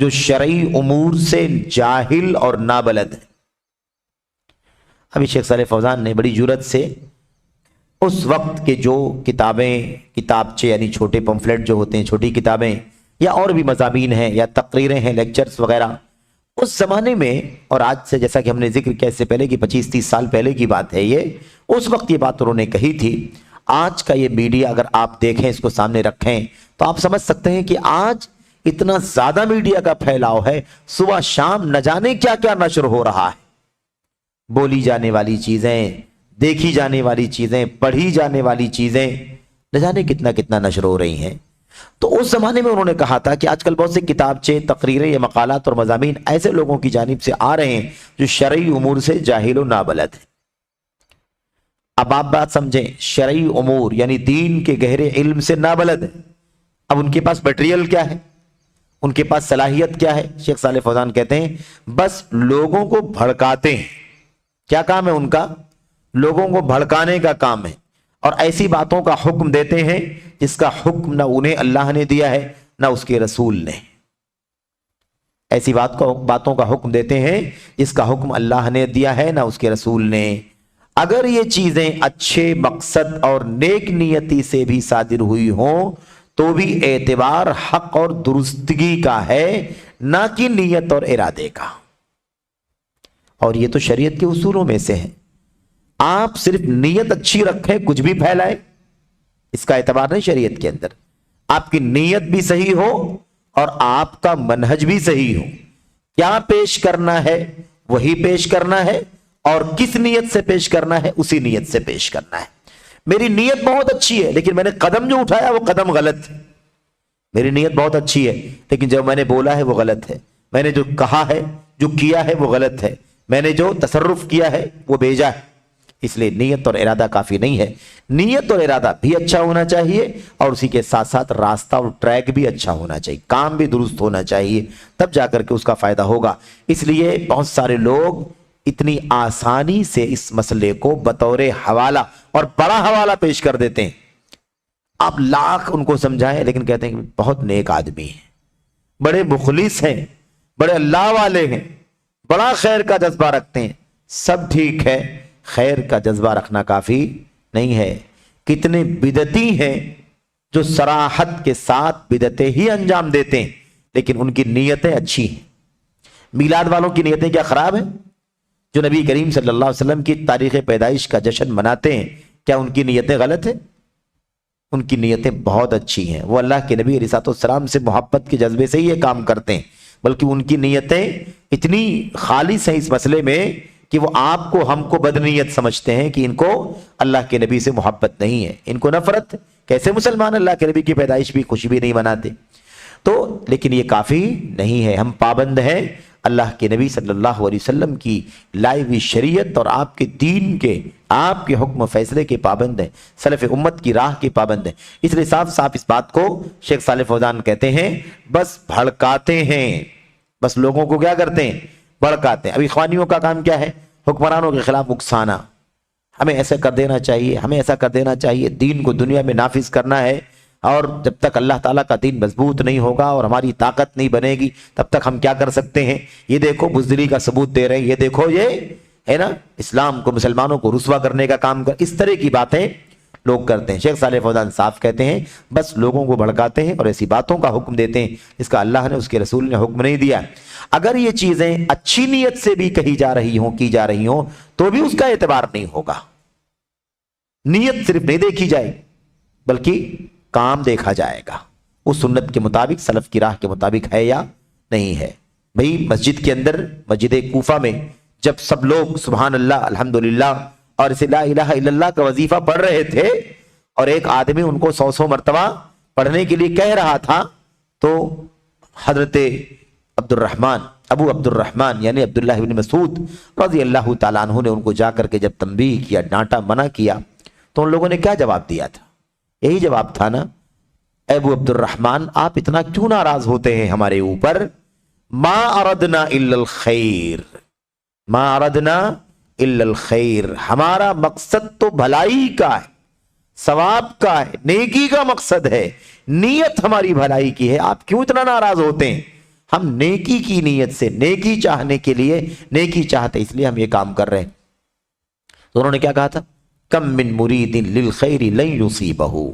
جو شرعی امور سے جاہل اور نابلد ہے۔ ابھی شیخ صالح فوزان نے بڑی جرأت سے اس وقت کے جو کتابچے یعنی چھوٹے پمفلٹ جو ہوتے ہیں، چھوٹی کتابیں یا اور بھی مضامین ہیں یا تقریریں ہیں، لیکچرز وغیرہ، اس زمانے میں اور آج سے جیسا کہ ہم نے ذکر کیا اس سے پہلے کی 25-30 سال پہلے کی بات ہے یہ، اس وقت یہ بات انہوں نے کہی تھی۔ آج کا یہ میڈیا اگر آپ دیکھیں، اس کو سامنے رکھیں، تو آپ سمجھ سکتے ہیں کہ آج اتنا زیادہ میڈیا کا پھیلاؤ ہے، صبح شام نہ جانے کیا کیا نشر ہو رہا ہے، بولی جانے والی چیزیں، دیکھی جانے والی چیزیں، پڑھی جانے والی چیزیں، نہ جانے کتنا کتنا نشر ہو رہی ہیں۔ تو اس زمانے میں انہوں نے کہا تھا کہ آج کل بہت سے کتابچے، تقریریں یا مقالات اور مضامین ایسے لوگوں کی جانب سے آ رہے ہیں جو شرعی امور سے جاہل و نابلد ہیں۔ اب آپ بات سمجھیں، شرعی امور یعنی دین کے گہرے علم سے نابلد ہیں۔ اب ان کے پاس مٹیریل کیا ہے، ان کے پاس صلاحیت کیا ہے؟ شیخ صالح فوزان کہتے ہیں بس لوگوں کو بھڑکاتے ہیں۔ کیا کام ہے ان کا؟ لوگوں کو بھڑکانے کا کام ہے، اور ایسی باتوں کا حکم دیتے ہیں جس کا حکم نہ انہیں اللہ نے دیا ہے نہ اس کے رسول نے۔ ایسی باتوں کا حکم دیتے ہیں جس کا حکم اللہ نے دیا ہے نہ اس کے رسول نے۔ اگر یہ چیزیں اچھے مقصد اور نیک نیتی سے بھی صادر ہوئی ہوں تو بھی اعتبار حق اور درستگی کا ہے، نہ کہ نیت اور ارادے کا۔ اور یہ تو شریعت کے اصولوں میں سے ہے۔ آپ صرف نیت اچھی رکھیں، کچھ بھی پھیلائیں، اس کا اعتبار نہیں شریعت کے اندر۔ آپ کی نیت بھی صحیح ہو اور آپ کا منہج بھی صحیح ہو، کیا پیش کرنا ہے وہی پیش کرنا ہے، اور کس نیت سے پیش کرنا ہے اسی نیت سے پیش کرنا ہے۔ میری نیت بہت اچھی ہے لیکن میں نے قدم جو اٹھایا وہ قدم غلط ہے۔ میری نیت بہت اچھی ہے لیکن جو میں نے بولا ہے وہ غلط ہے، میں نے جو کہا ہے، جو کیا ہے وہ غلط ہے، میں نے جو تصرف کیا ہے وہ بیجا ہے۔ اس لیے نیت اور ارادہ کافی نہیں ہے، نیت اور ارادہ بھی اچھا ہونا چاہیے، اور اسی کے ساتھ ساتھ راستہ اور ٹریک بھی اچھا ہونا چاہیے، کام بھی درست ہونا چاہیے، تب جا کر کے اس کا فائدہ ہوگا۔ اس لیے بہت سارے لوگ اتنی آسانی سے اس مسئلے کو بطور حوالہ اور بڑا حوالہ پیش کر دیتے ہیں۔ آپ لاکھ ان کو سمجھائیں لیکن کہتے ہیں کہ بہت نیک آدمی ہیں، بڑے مخلص ہیں، بڑے اللہ والے ہیں، بڑا خیر کا جذبہ رکھتے ہیں۔ سب ٹھیک ہے، خیر کا جذبہ رکھنا کافی نہیں ہے۔ کتنے بدعتی ہیں جو صراحت کے ساتھ بدعتیں ہی انجام دیتے ہیں لیکن ان کی نیتیں اچھی ہیں۔ میلاد والوں کی نیتیں کیا خراب ہیں؟ جو نبی کریم صلی اللہ علیہ وسلم کی تاریخ پیدائش کا جشن مناتے ہیں، کیا ان کی نیتیں غلط ہیں؟ ان کی نیتیں بہت اچھی ہیں، وہ اللہ کے نبی علیہ الصلوۃ والسلام سے محبت کے جذبے سے ہی یہ کام کرتے ہیں، بلکہ ان کی نیتیں اتنی خالص ہیں اس مسئلے میں کہ وہ آپ کو ہم کو بدنیت سمجھتے ہیں کہ ان کو اللہ کے نبی سے محبت نہیں ہے، ان کو نفرت۔ کیسے مسلمان اللہ کے نبی کی پیدائش بھی خوشی بھی نہیں مناتے؟ تو لیکن یہ کافی نہیں ہے، ہم پابند ہیں اللہ کے نبی صلی اللہ علیہ وسلم کی لائی ہوئی شریعت اور آپ کے دین کے، آپ کے حکم و فیصلے کے پابند ہیں، سلف امت کی راہ کے پابند ہیں۔ اس لیے صاف صاف اس بات کو شیخ صالح فوزان کہتے ہیں بس بھڑکاتے ہیں، بس لوگوں کو کیا کرتے ہیں؟ بھڑکاتے ہیں۔ اب اخوانیوں کا کام کیا ہے؟ حکمرانوں کے خلاف اکسانا، ہمیں ایسا کر دینا چاہیے، ہمیں ایسا کر دینا چاہیے، دین کو دنیا میں نافذ کرنا ہے، اور جب تک اللہ تعالیٰ کا دین مضبوط نہیں ہوگا اور ہماری طاقت نہیں بنے گی تب تک ہم کیا کر سکتے ہیں؟ یہ دیکھو بزدلی کا ثبوت دے رہے ہیں، یہ دیکھو یہ ہے نا اسلام کو، مسلمانوں کو رسوا کرنے کا کام کر، اس طرح کی باتیں لوگ کرتے ہیں۔ شیخ صالح فوزان صاف کہتے ہیں بس لوگوں کو بھڑکاتے ہیں اور ایسی باتوں کا حکم دیتے ہیں جس کا اللہ نے، اس کے رسول نے حکم نہیں دیا۔ اگر یہ چیزیں اچھی نیت سے بھی کہی جا رہی ہوں، کی جا رہی ہوں، تو بھی اس کا اعتبار نہیں ہوگا۔ نیت صرف نہیں دیکھی جائے بلکہ کام دیکھا جائے گا، اس سنت کے مطابق، سلف کی راہ کے مطابق ہے یا نہیں ہے۔ بھئی مسجد کے اندر، مسجد کوفہ میں جب سب لوگ سبحان اللہ الحمدللہ اور اسے لا الہ الا اللہ کا وظیفہ پڑھ رہے تھے اور ایک آدمی ان کو 100 مرتبہ پڑھنے کے لیے کہہ رہا تھا، تو حضرت ابو عبد الرحمن یعنی عبداللہ بن مسعود رضی اللہ تعالیٰ عنہ نے ان کو جا کر کے جب تنبیہ کیا، ڈانٹا، منع کیا، تو ان لوگوں نے کیا جواب دیا تھا؟ یہی جواب تھا نا، اے ابو عبد الرحمن آپ اتنا کیوں ناراض ہوتے ہیں ہمارے اوپر؟ ما اردنا الا الخیر، ما اردنا الا الخیر، ہمارا مقصد تو بھلائی کا ہے، ثواب کا ہے، نیکی کا مقصد ہے، نیت ہماری بھلائی کی ہے، آپ کیوں اتنا ناراض ہوتے ہیں؟ ہم نیکی کی نیت سے، نیکی چاہنے کے لیے، نیکی چاہتے اس لیے ہم یہ کام کر رہے ہیں۔ تو انہوں نے کیا کہا تھا؟ کم من مرید للخیر لن یصیبہ،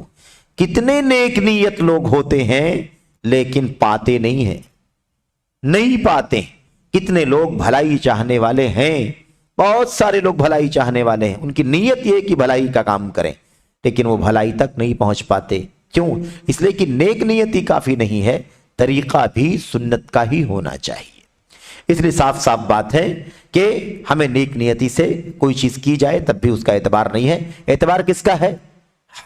کتنے نیک نیت لوگ ہوتے ہیں لیکن پاتے نہیں ہیں، نہیں پاتے۔ کتنے لوگ بھلائی چاہنے والے ہیں، بہت سارے لوگ بھلائی چاہنے والے ہیں، ان کی نیت یہ ہے کہ بھلائی کا کام کریں، لیکن وہ بھلائی تک نہیں پہنچ پاتے۔ کیوں؟ اس لیے کہ نیک نیت ہی کافی نہیں ہے، طریقہ بھی سنت کا ہی ہونا چاہیے۔ اس لیے صاف صاف بات ہے کہ ہمیں نیک نیتی سے کوئی چیز کی جائے تب بھی اس کا اعتبار نہیں ہے۔ اعتبار کس کا ہے؟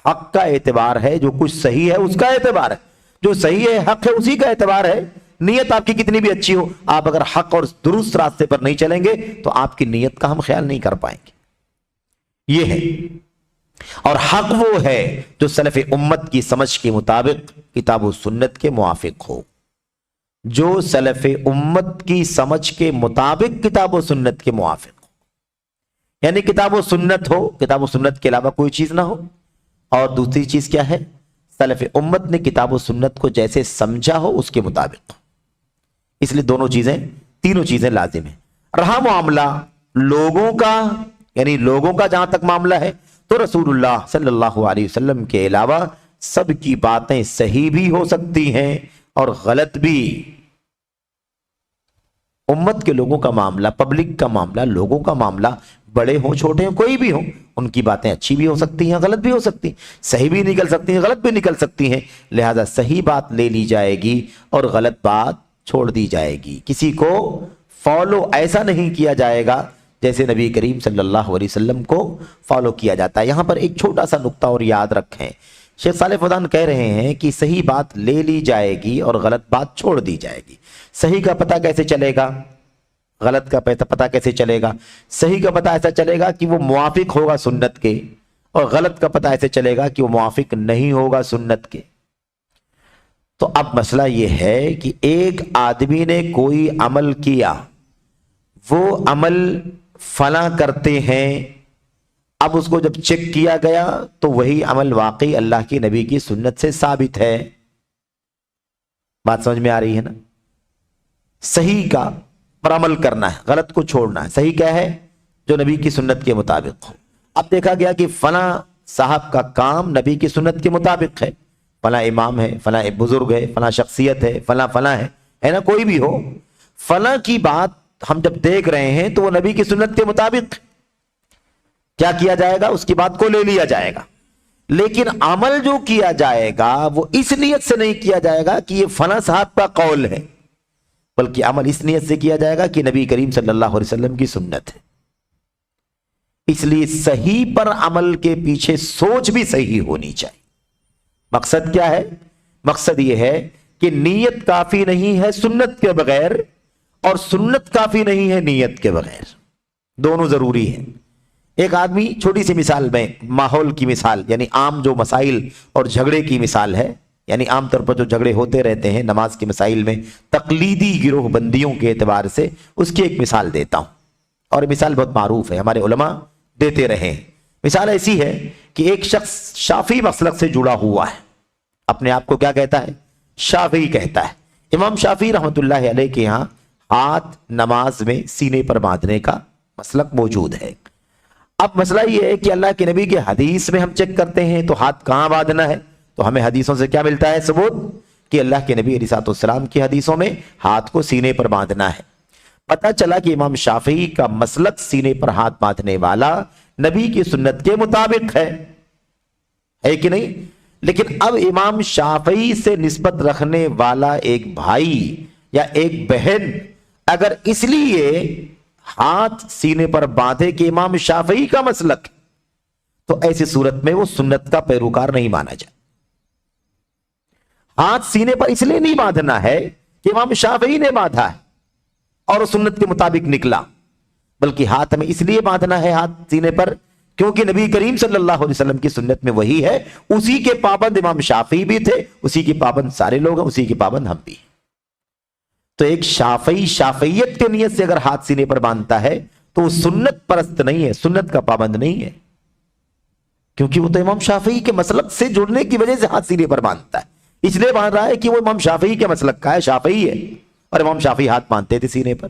حق کا اعتبار ہے۔ جو کچھ صحیح ہے اس کا اعتبار ہے، جو صحیح ہے، حق ہے، اسی کا اعتبار ہے۔ نیت آپ کی کتنی بھی اچھی ہو، آپ اگر حق اور درست راستے پر نہیں چلیں گے تو آپ کی نیت کا ہم خیال نہیں کر پائیں گے۔ یہ ہے، اور حق وہ ہے جو سلف امت کی سمجھ کے مطابق کتاب و سنت کے موافق ہو، جو سلف امت کی سمجھ کے مطابق کتاب و سنت کے موافق ہو، یعنی کتاب و سنت ہو، کتاب و سنت کے علاوہ کوئی چیز نہ ہو، اور دوسری چیز کیا ہے؟ سلف امت نے کتاب و سنت کو جیسے سمجھا ہو اس کے مطابق۔ اس لیے دونوں چیزیں، تینوں چیزیں لازم ہیں۔ رہا معاملہ لوگوں کا، یعنی لوگوں کا جہاں تک معاملہ ہے تو رسول اللہ صلی اللہ علیہ وسلم کے علاوہ سب کی باتیں صحیح بھی ہو سکتی ہیں اور غلط بھی۔ امت کے لوگوں کا معاملہ، پبلک کا معاملہ، لوگوں کا معاملہ، بڑے ہوں چھوٹے ہوں کوئی بھی ہوں، ان کی باتیں اچھی بھی ہو سکتی ہیں، غلط بھی ہو سکتی ہیں، صحیح بھی نکل سکتی ہیں، غلط بھی نکل سکتی ہیں۔ لہذا صحیح بات لے لی جائے گی اور غلط بات چھوڑ دی جائے گی۔ کسی کو فالو ایسا نہیں کیا جائے گا جیسے نبی کریم صلی اللہ علیہ وسلم کو فالو کیا جاتا ہے۔ یہاں پر ایک چھوٹا سا نقطہ اور یاد رکھیں، شیخ صالح فوزان کہہ رہے ہیں کہ صحیح بات لے لی جائے گی اور غلط بات چھوڑ دی جائے گی۔ صحیح کا پتہ کیسے چلے گا؟ غلط کا پتہ کیسے چلے گا؟ صحیح کا پتہ ایسا چلے گا کہ وہ موافق ہوگا سنت کے، اور غلط کا پتہ ایسے چلے گا کہ وہ موافق نہیں ہوگا سنت کے۔ تو اب مسئلہ یہ ہے کہ ایک آدمی نے کوئی عمل کیا، وہ عمل فلاں کرتے ہیں، اب اس کو جب چیک کیا گیا تو وہی عمل واقعی اللہ کی نبی کی سنت سے ثابت ہے۔ بات سمجھ میں آ رہی ہے نا؟ صحیح کا پر عمل کرنا ہے، غلط کو چھوڑنا ہے۔ صحیح کیا ہے؟ جو نبی کی سنت کے مطابق ہو۔ اب دیکھا گیا کہ فلاں صاحب کا کام نبی کی سنت کے مطابق ہے، فلاں امام ہے، فلاں بزرگ ہے، فلاں شخصیت ہے، فلاں فلاں ہے نا، کوئی بھی ہو، فلاں کی بات ہم جب دیکھ رہے ہیں تو وہ نبی کی سنت کے مطابق کیا کیا جائے گا؟ اس کی بات کو لے لیا جائے گا۔ لیکن عمل جو کیا جائے گا وہ اس نیت سے نہیں کیا جائے گا کہ یہ فلاں صاحب کا قول ہے، بلکہ عمل اس نیت سے کیا جائے گا کہ نبی کریم صلی اللہ علیہ وسلم کی سنت ہے۔ اس لیے صحیح پر عمل کے پیچھے سوچ بھی صحیح ہونی چاہیے۔ مقصد کیا ہے؟ مقصد یہ ہے کہ نیت کافی نہیں ہے سنت کے بغیر، اور سنت کافی نہیں ہے نیت کے بغیر، دونوں ضروری ہیں۔ ایک آدمی، چھوٹی سی مثال میں، ماحول کی مثال، یعنی عام جو مسائل اور جھگڑے کی مثال ہے، یعنی عام طور پر جو جھگڑے ہوتے رہتے ہیں نماز کے مسائل میں تقلیدی گروہ بندیوں کے اعتبار سے، اس کی ایک مثال دیتا ہوں، اور مثال بہت معروف ہے، ہمارے علماء دیتے رہے ہیں۔ مثال ایسی ہے کہ ایک شخص شافعی مسلک سے جڑا ہوا ہے، اپنے آپ کو کیا کہتا ہے؟ شافعی کہتا ہے۔ امام شافعی رحمۃ اللہ علیہ کے یہاں ہاتھ نماز میں سینے پر باندھنے کا مسلک موجود ہے۔ اب مسئلہ یہ ہے کہ اللہ کے نبی کے حدیث میں ہم چیک کرتے ہیں تو ہاتھ کہاں باندھنا ہے، تو ہمیں حدیثوں سے کیا ملتا ہے ثبوت؟ کہ اللہ کے نبی علیہ السلام کی حدیثوں میں ہاتھ کو سینے پر باندھنا ہے۔ پتہ چلا کہ امام شافعی کا مسلک سینے پر ہاتھ باندھنے والا نبی کی سنت کے مطابق ہے کہ نہیں؟ لیکن اب امام شافعی سے نسبت رکھنے والا ایک بھائی یا ایک بہن اگر اس لیے ہاتھ سینے پر باندھے کہ امام شافعی کا مسلک، تو ایسی صورت میں وہ سنت کا پیروکار نہیں مانا جائے۔ ہاتھ سینے پر اس لیے نہیں باندھنا ہے کہ امام شافعی نے باندھا ہے اور سنت کے مطابق نکلا، بلکہ ہاتھ ہمیں اس لیے باندھنا ہے ہاتھ سینے پر کیونکہ نبی کریم صلی اللہ علیہ وسلم کی سنت میں وہی ہے، اسی کے پابند امام شافعی بھی تھے، اسی کے پابند سارے لوگ ہیں، اسی کے پابند ہم بھی ہیں۔ تو ایک شافعی شافعیت کے نیت سے اگر ہاتھ سینے پر باندھتا ہے تو وہ سنت پرست نہیں ہے، سنت کا پابند نہیں ہے، کیونکہ وہ تو امام شافعی کے مسلک سے جڑنے کی وجہ سے ہاتھ سینے پر باندھتا ہے، اس لیے باندھ رہا ہے کہ وہ امام شافعی کے مسلک کا ہے، شافعی ہے، اور امام شافعی ہاتھ باندھتے تھے سینے پر.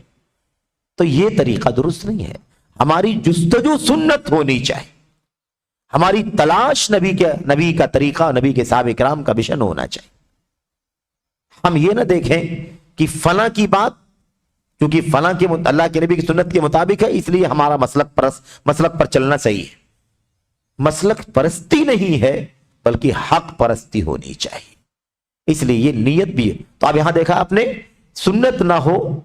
تو یہ طریقہ درست نہیں ہے. ہماری جستجو سنت ہونی چاہیے, ہماری تلاش نبی کا طریقہ, نبی کے صحابہ کرام کا مشن ہونا چاہیے. ہم یہ نہ دیکھیں کہ فلاں کی بات کیونکہ فلاں کے اللہ کے نبی کی سنت کے مطابق ہے اس لیے ہمارا مسلک پر چلنا صحیح ہے. مسلک پرستی نہیں ہے بلکہ حق پرستی ہونی چاہیے. اس لیے یہ نیت بھی ہے. تو اب یہاں دیکھا آپ نے, سنت نہ ہو,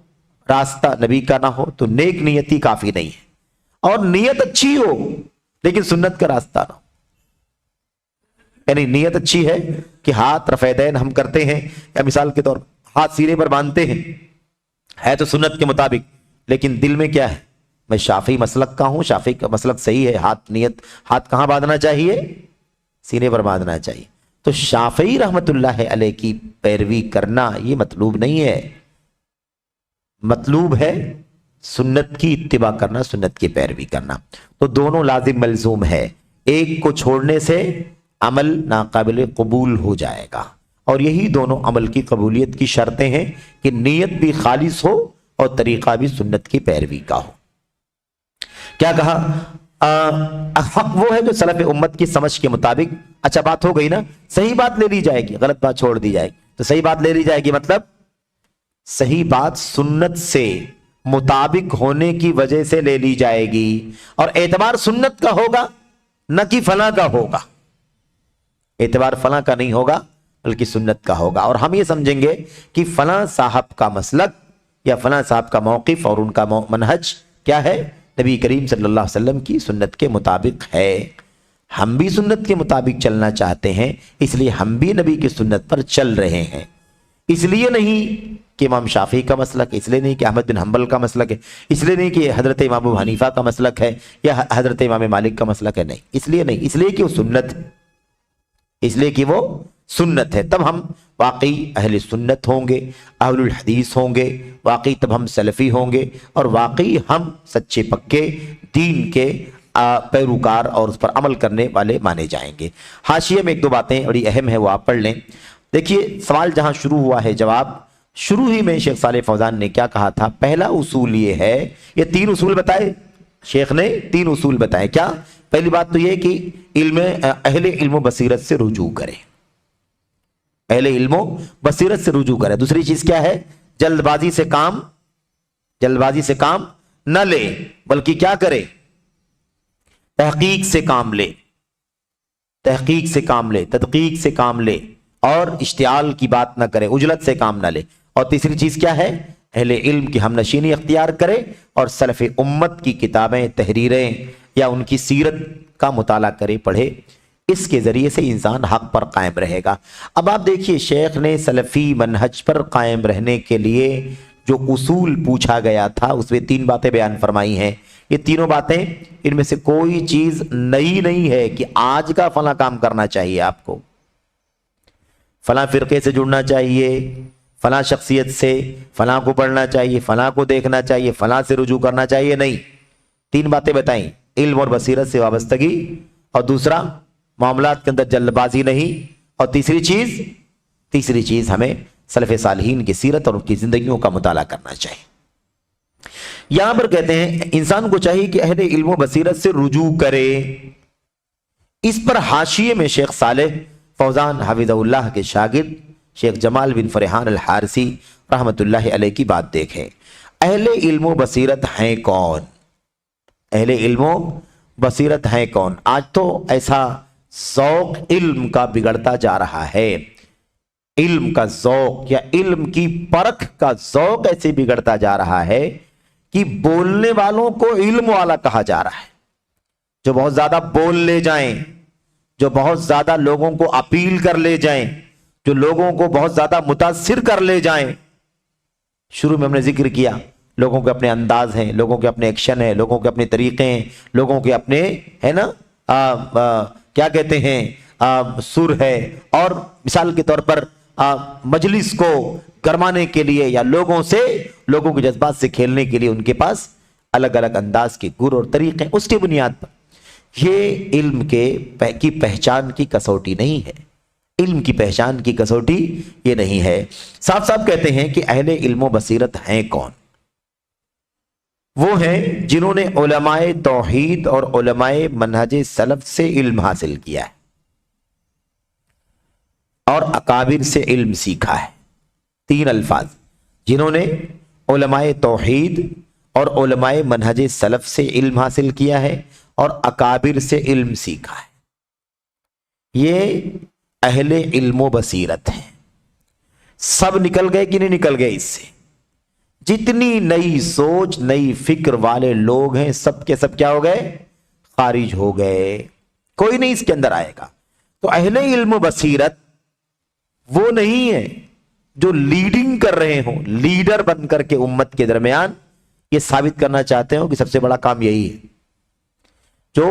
راستہ نبی کا نہ ہو تو نیک نیتی کافی نہیں ہے, اور نیت اچھی ہو لیکن سنت کا راستہ نہ ہو. یعنی نیت اچھی ہے کہ ہاتھ رفع دین ہم کرتے ہیں, یا مثال کے طور پر ہاتھ سینے پر باندھتے ہیں, ہے تو سنت کے مطابق, لیکن دل میں کیا ہے, میں شافعی مسلک کا ہوں, شافعی کا مسلک صحیح ہے, ہاتھ کہاں باندھنا چاہیے, سینے پر باندھنا چاہیے. تو شافعی رحمت اللہ علیہ کی پیروی کرنا یہ مطلوب نہیں ہے, مطلوب ہے سنت کی اتباع کرنا, سنت کی پیروی کرنا. تو دونوں لازم ملزوم ہے, ایک کو چھوڑنے سے عمل ناقابل قبول ہو جائے گا, اور یہی دونوں عمل کی قبولیت کی شرطیں ہیں کہ نیت بھی خالص ہو اور طریقہ بھی سنت کی پیروی کا ہو. کیا کہا, حق وہ ہے جو سلف امت کی سمجھ کے مطابق, اچھا بات ہو گئی نا, صحیح بات لے لی جائے گی, غلط بات چھوڑ دی جائے گی. تو صحیح بات لے لی جائے گی مطلب صحیح بات سنت سے مطابق ہونے کی وجہ سے لے لی جائے گی, اور اعتبار سنت کا ہوگا نہ کہ فلاں کا ہوگا. اعتبار فلاں کا نہیں ہوگا بلکہ سنت کا ہوگا. اور ہم یہ سمجھیں گے کہ فلاں صاحب کا مسلک یا فلاں صاحب کا موقف اور ان کا منہج کیا ہے, نبی کریم صلی اللہ علیہ وسلم کی سنت کے مطابق ہے. ہم بھی سنت کے مطابق چلنا چاہتے ہیں, اس لیے ہم بھی نبی کی سنت پر چل رہے ہیں. اس لیے نہیں کہ امام شافعی کا مسلک, اس لیے نہیں کہ احمد بن حنبل کا مسلک ہے, اس لیے نہیں کہ حضرت امام ابو حنیفہ کا مسلک ہے یا حضرت امام مالک کا مسلک ہے, نہیں, اس لیے نہیں, اس لیے کہ وہ سنت ہے, اس لیے کہ وہ سنت ہے. تب ہم واقعی اہل سنت ہوں گے, اہل الحدیث ہوں گے, واقعی تب ہم سلفی ہوں گے, اور واقعی ہم سچے پکے دین کے پیروکار اور اس پر عمل کرنے والے مانے جائیں گے. حاشیے میں ایک دو باتیں بڑی اہم ہیں, وہ آپ پڑھ لیں. دیکھیے سوال جہاں شروع ہوا ہے, جواب شروع ہی میں شیخ صالح فوزان نے کیا کہا تھا, پہلا اصول یہ ہے, یہ 3 اصول بتائے شیخ نے, 3 اصول بتائے. کیا, پہلی بات تو یہ کہ اہل علم و بصیرت سے رجوع کرے, اہل علم و بصیرت سے رجوع کرے. دوسری چیز کیا ہے, جلد بازی سے کام نہ لے بلکہ کیا کرے, تحقیق سے کام لے, تدقیق سے کام لے, اور اشتعال کی بات نہ کرے, عجلت سے کام نہ لے. اور تیسری چیز کیا ہے, اہل علم کی ہم نشینی اختیار کرے اور سلف امت کی کتابیں, تحریریں یا ان کی سیرت کا مطالعہ کرے, پڑھے. اس کے ذریعے سے انسان حق پر قائم رہے گا. اب آپ دیکھیے شیخ نے سلفی منہج پر قائم رہنے کے لیے جو اصول پوچھا گیا تھا اس میں 3 باتیں بیان فرمائی ہیں. یہ تینوں باتیں, ان میں سے کوئی چیز نئی نہیں ہے کہ آج کا فلاں کام کرنا چاہیے, آپ کو فلاں فرقے سے جڑنا چاہیے, فلاں شخصیت سے, فلاں کو پڑھنا چاہیے, فلاں کو دیکھنا چاہیے, فلاں سے رجوع کرنا چاہیے, نہیں. 3 باتیں بتائیں, علم اور بصیرت سے وابستگی, اور دوسرا معاملات کے اندر جلد بازی نہیں, اور تیسری چیز ہمیں سلف صالحین کی سیرت اور ان کی زندگیوں کا مطالعہ کرنا چاہیے. یہاں پر کہتے ہیں انسان کو چاہیے کہ اہل علم و بصیرت سے رجوع کرے. اس پر حاشیے میں شیخ صالح فوزان حفظہ اللہ کے شاگرد شیخ جمال بن فرحان الحارثی رحمت اللہ علیہ کی بات دیکھیں. اہل علم و بصیرت ہیں کون, اہل علم و بصیرت ہیں کون. آج تو ایسا ذوق علم کا بگڑتا جا رہا ہے, علم کا ذوق یا علم کی پرکھ کا ذوق ایسے بگڑتا جا رہا ہے کہ بولنے والوں کو علم والا کہا جا رہا ہے. جو بہت زیادہ بول لے جائیں, جو بہت زیادہ لوگوں کو اپیل کر لے جائیں, جو لوگوں کو بہت زیادہ متاثر کر لے جائیں. شروع میں ہم نے ذکر کیا لوگوں کے اپنے انداز ہیں, لوگوں کے اپنے ایکشن ہیں, لوگوں کے اپنے طریقے ہیں, لوگوں کے اپنے ہے نا کیا کہتے ہیں سر ہے, اور مثال کے طور پر مجلس کو گرمانے کے لیے یا لوگوں کے جذبات سے کھیلنے کے لیے ان کے پاس الگ الگ انداز کے گر اور طریقے ہیں. اس کے بنیاد پر یہ علم کی پہچان کی کسوٹی نہیں ہے. علم کی پہچان کی کسوٹی یہ نہیں ہے۔ صاف صاف کہتے ہیں کہ اہل علم و بصیرت ہیں کون؟ وہ ہیں جنہوں نے علماء توحید اور علماء منہج سلف سے علم حاصل کیا ہے اور اکابر سے علم سیکھا ہے۔ تین الفاظ، جنہوں نے علماء توحید اور علماء منہج سلف سے علم حاصل کیا ہے اور اکابر سے علم سیکھا ہے، یہ اہل علم و بصیرت ہیں۔ سب نکل گئے کہ نہیں نکل گئے اس سے؟ جتنی نئی سوچ نئی فکر والے لوگ ہیں سب کے سب کیا ہو گئے؟ خارج ہو گئے، کوئی نہیں اس کے اندر آئے گا۔ تو اہل علم و بصیرت وہ نہیں ہے جو لیڈنگ کر رہے ہوں، لیڈر بن کر کے امت کے درمیان یہ ثابت کرنا چاہتے ہوں کہ سب سے بڑا کام یہی ہے۔ جو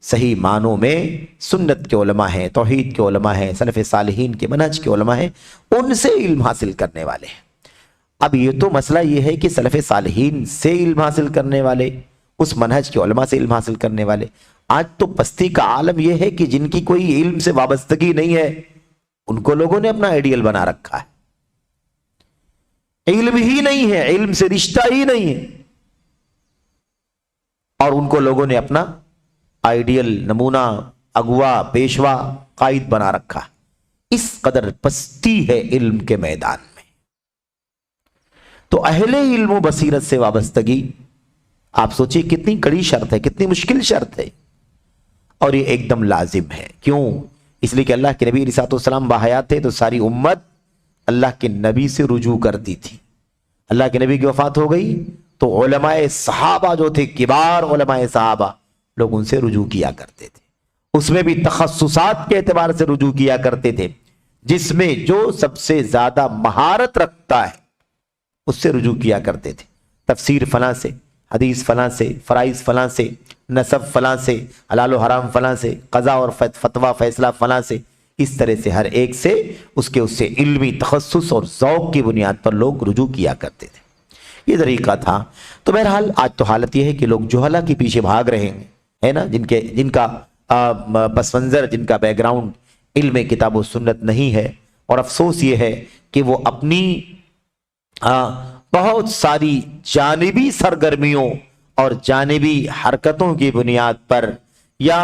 صحیح معنوں میں سنت کے علماء ہیں، توحید کے علماء ہیں، سلف صالحین کے منہج کے علماء ہیں، ان سے علم حاصل کرنے والے ہیں۔ اب یہ تو مسئلہ یہ ہے کہ سلف صالحین سے علم حاصل کرنے والے، اس منہج کے علماء سے علم حاصل کرنے والے، آج تو پستی کا عالم یہ ہے کہ جن کی کوئی علم سے وابستگی نہیں ہے ان کو لوگوں نے اپنا آئیڈیل بنا رکھا ہے۔ علم ہی نہیں ہے، علم سے رشتہ ہی نہیں ہے، اور ان کو لوگوں نے اپنا آئیڈیل، نمونہ، اگوا، پیشوا، قائد بنا رکھا۔ اس قدر پستی ہے علم کے میدان میں۔ تو اہل علم و بصیرت سے وابستگی آپ سوچیں کتنی کڑی شرط ہے، کتنی مشکل شرط ہے، اور یہ ایک دم لازم ہے۔ کیوں؟ اس لیے کہ اللہ کے نبی علیہ الصلوۃ والسلام باحیات تھے تو ساری امت اللہ کے نبی سے رجوع کرتی تھی۔ اللہ کے نبی کی وفات ہو گئی تو علماء صحابہ جو تھے، کبار علماء صحابہ، لوگ ان سے رجوع کیا کرتے تھے۔ اس میں بھی تخصصات کے اعتبار سے رجوع کیا کرتے تھے، جس میں جو سب سے زیادہ مہارت رکھتا ہے اس سے رجوع کیا کرتے تھے۔ تفسیر فلاں سے، حدیث فلاں سے، فرائض فلاں سے، نسب فلاں سے، حلال و حرام فلاں سے، قضاء اور فتویٰ فیصلہ فلاں سے، اس طرح سے ہر ایک سے اس سے علمی تخصص اور ذوق کی بنیاد پر لوگ رجوع کیا کرتے تھے۔ یہ طریقہ تھا۔ تو بہرحال آج تو حالت یہ ہے کہ لوگ جہلا کے پیچھے بھاگ رہے ہیں، ہے نا، جن کا پس منظر، جن کا بیک گراؤنڈ علم کتاب و سنت نہیں ہے، اور افسوس یہ ہے کہ وہ اپنی بہت ساری جانبی سرگرمیوں اور جانبی حرکتوں کی بنیاد پر یا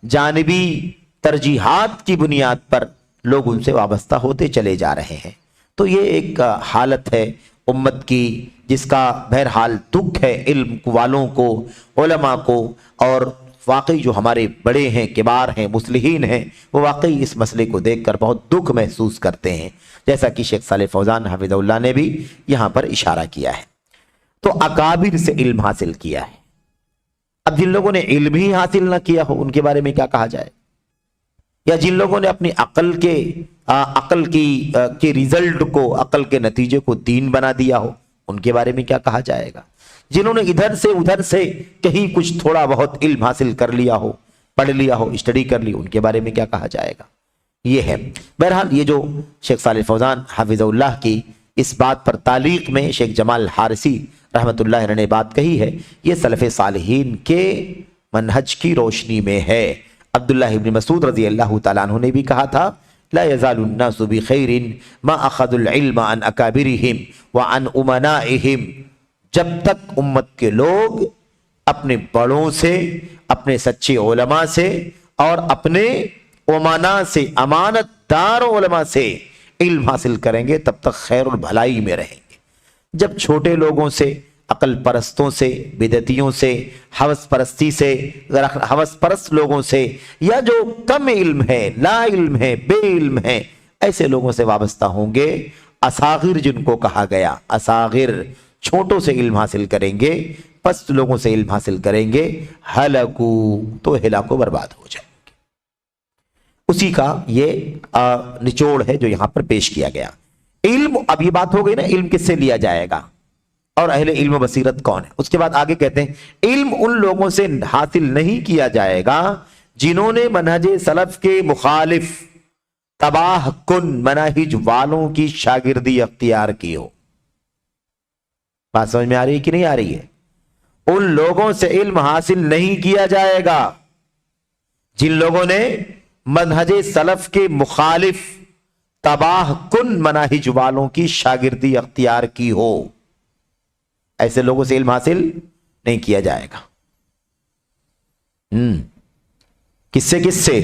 جانبی ترجیحات کی بنیاد پر لوگ ان سے وابستہ ہوتے چلے جا رہے ہیں۔ تو یہ ایک حالت ہے امت کی جس کا بہرحال دکھ ہے علم والوں کو، علماء کو، اور واقعی جو ہمارے بڑے ہیں، کبار ہیں، مصلحین ہیں، وہ واقعی اس مسئلے کو دیکھ کر بہت دکھ محسوس کرتے ہیں، جیسا کہ شیخ صالح فوزان حفظہ اللہ نے بھی یہاں پر اشارہ کیا ہے۔ تو اکابر سے علم حاصل کیا ہے۔ اب جن لوگوں نے علم ہی حاصل نہ کیا ہو ان کے بارے میں کیا کہا جائے؟ یا جن لوگوں نے اپنی عقل کے ریزلٹ کو، عقل کے نتیجے کو دین بنا دیا ہو ان کے بارے میں کیا کہا جائے گا؟ جنہوں نے ادھر سے ادھر سے کہیں کچھ تھوڑا بہت علم حاصل کر لیا ہو، پڑھ لیا ہو، اسٹڈی کر لی، ان کے بارے میں کیا کہا جائے گا؟ یہ ہے بہرحال یہ جو شیخ صالح فوزان حفظہ اللہ کی اس بات پر تعلیق میں شیخ جمال حارثی رحمت اللہ علیہ نے بات کہی ہے، یہ سلف صالحین کے منہج کی روشنی میں ہے۔ عبداللہ ابن مسعود رضی اللہ تعالیٰ عنہ نے بھی کہا تھا، لا يزال الناس بخیر ما اخذوا العلم عن اکابرہم وعن امنائہم، جب تک امت کے لوگ اپنے بڑوں سے، اپنے سچے علماء سے اور اپنے امنا سے، امانت دار علماء سے علم حاصل کریں گے تب تک خیر اور بھلائی میں رہیں گے۔ جب چھوٹے لوگوں سے، عقل پرستوں سے، بدعتیوں سے، ہوس پرستی سے، ہوس پرست لوگوں سے، یا جو کم علم ہے، لا علم ہے، بے علم ہے، ایسے لوگوں سے وابستہ ہوں گے، اصاغر جن کو کہا گیا، اصاغر چھوٹوں سے علم حاصل کریں گے، پست لوگوں سے علم حاصل کریں گے، ہلاکو تو ہلاکو برباد ہو جائیں گے۔ اسی کا یہ نچوڑ ہے جو یہاں پر پیش کیا گیا۔ علم، اب یہ بات ہو گئی نا علم کس سے لیا جائے گا اور اہل علم و بصیرت کون ہے۔ اس کے بعد آگے کہتے ہیں علم ان لوگوں سے حاصل نہیں کیا جائے گا جنہوں نے منہج سلف کے مخالف تباہ کن مناہج والوں کی شاگردی اختیار کی ہو۔ بات سمجھ میں آ رہی ہے کہ نہیں آ رہی ہے؟ ان لوگوں سے علم حاصل نہیں کیا جائے گا جن لوگوں نے منہج سلف کے مخالف تباہ کن مناہج والوں کی شاگردی اختیار کی ہو، ایسے لوگوں سے علم حاصل نہیں کیا جائے گا۔ کس سے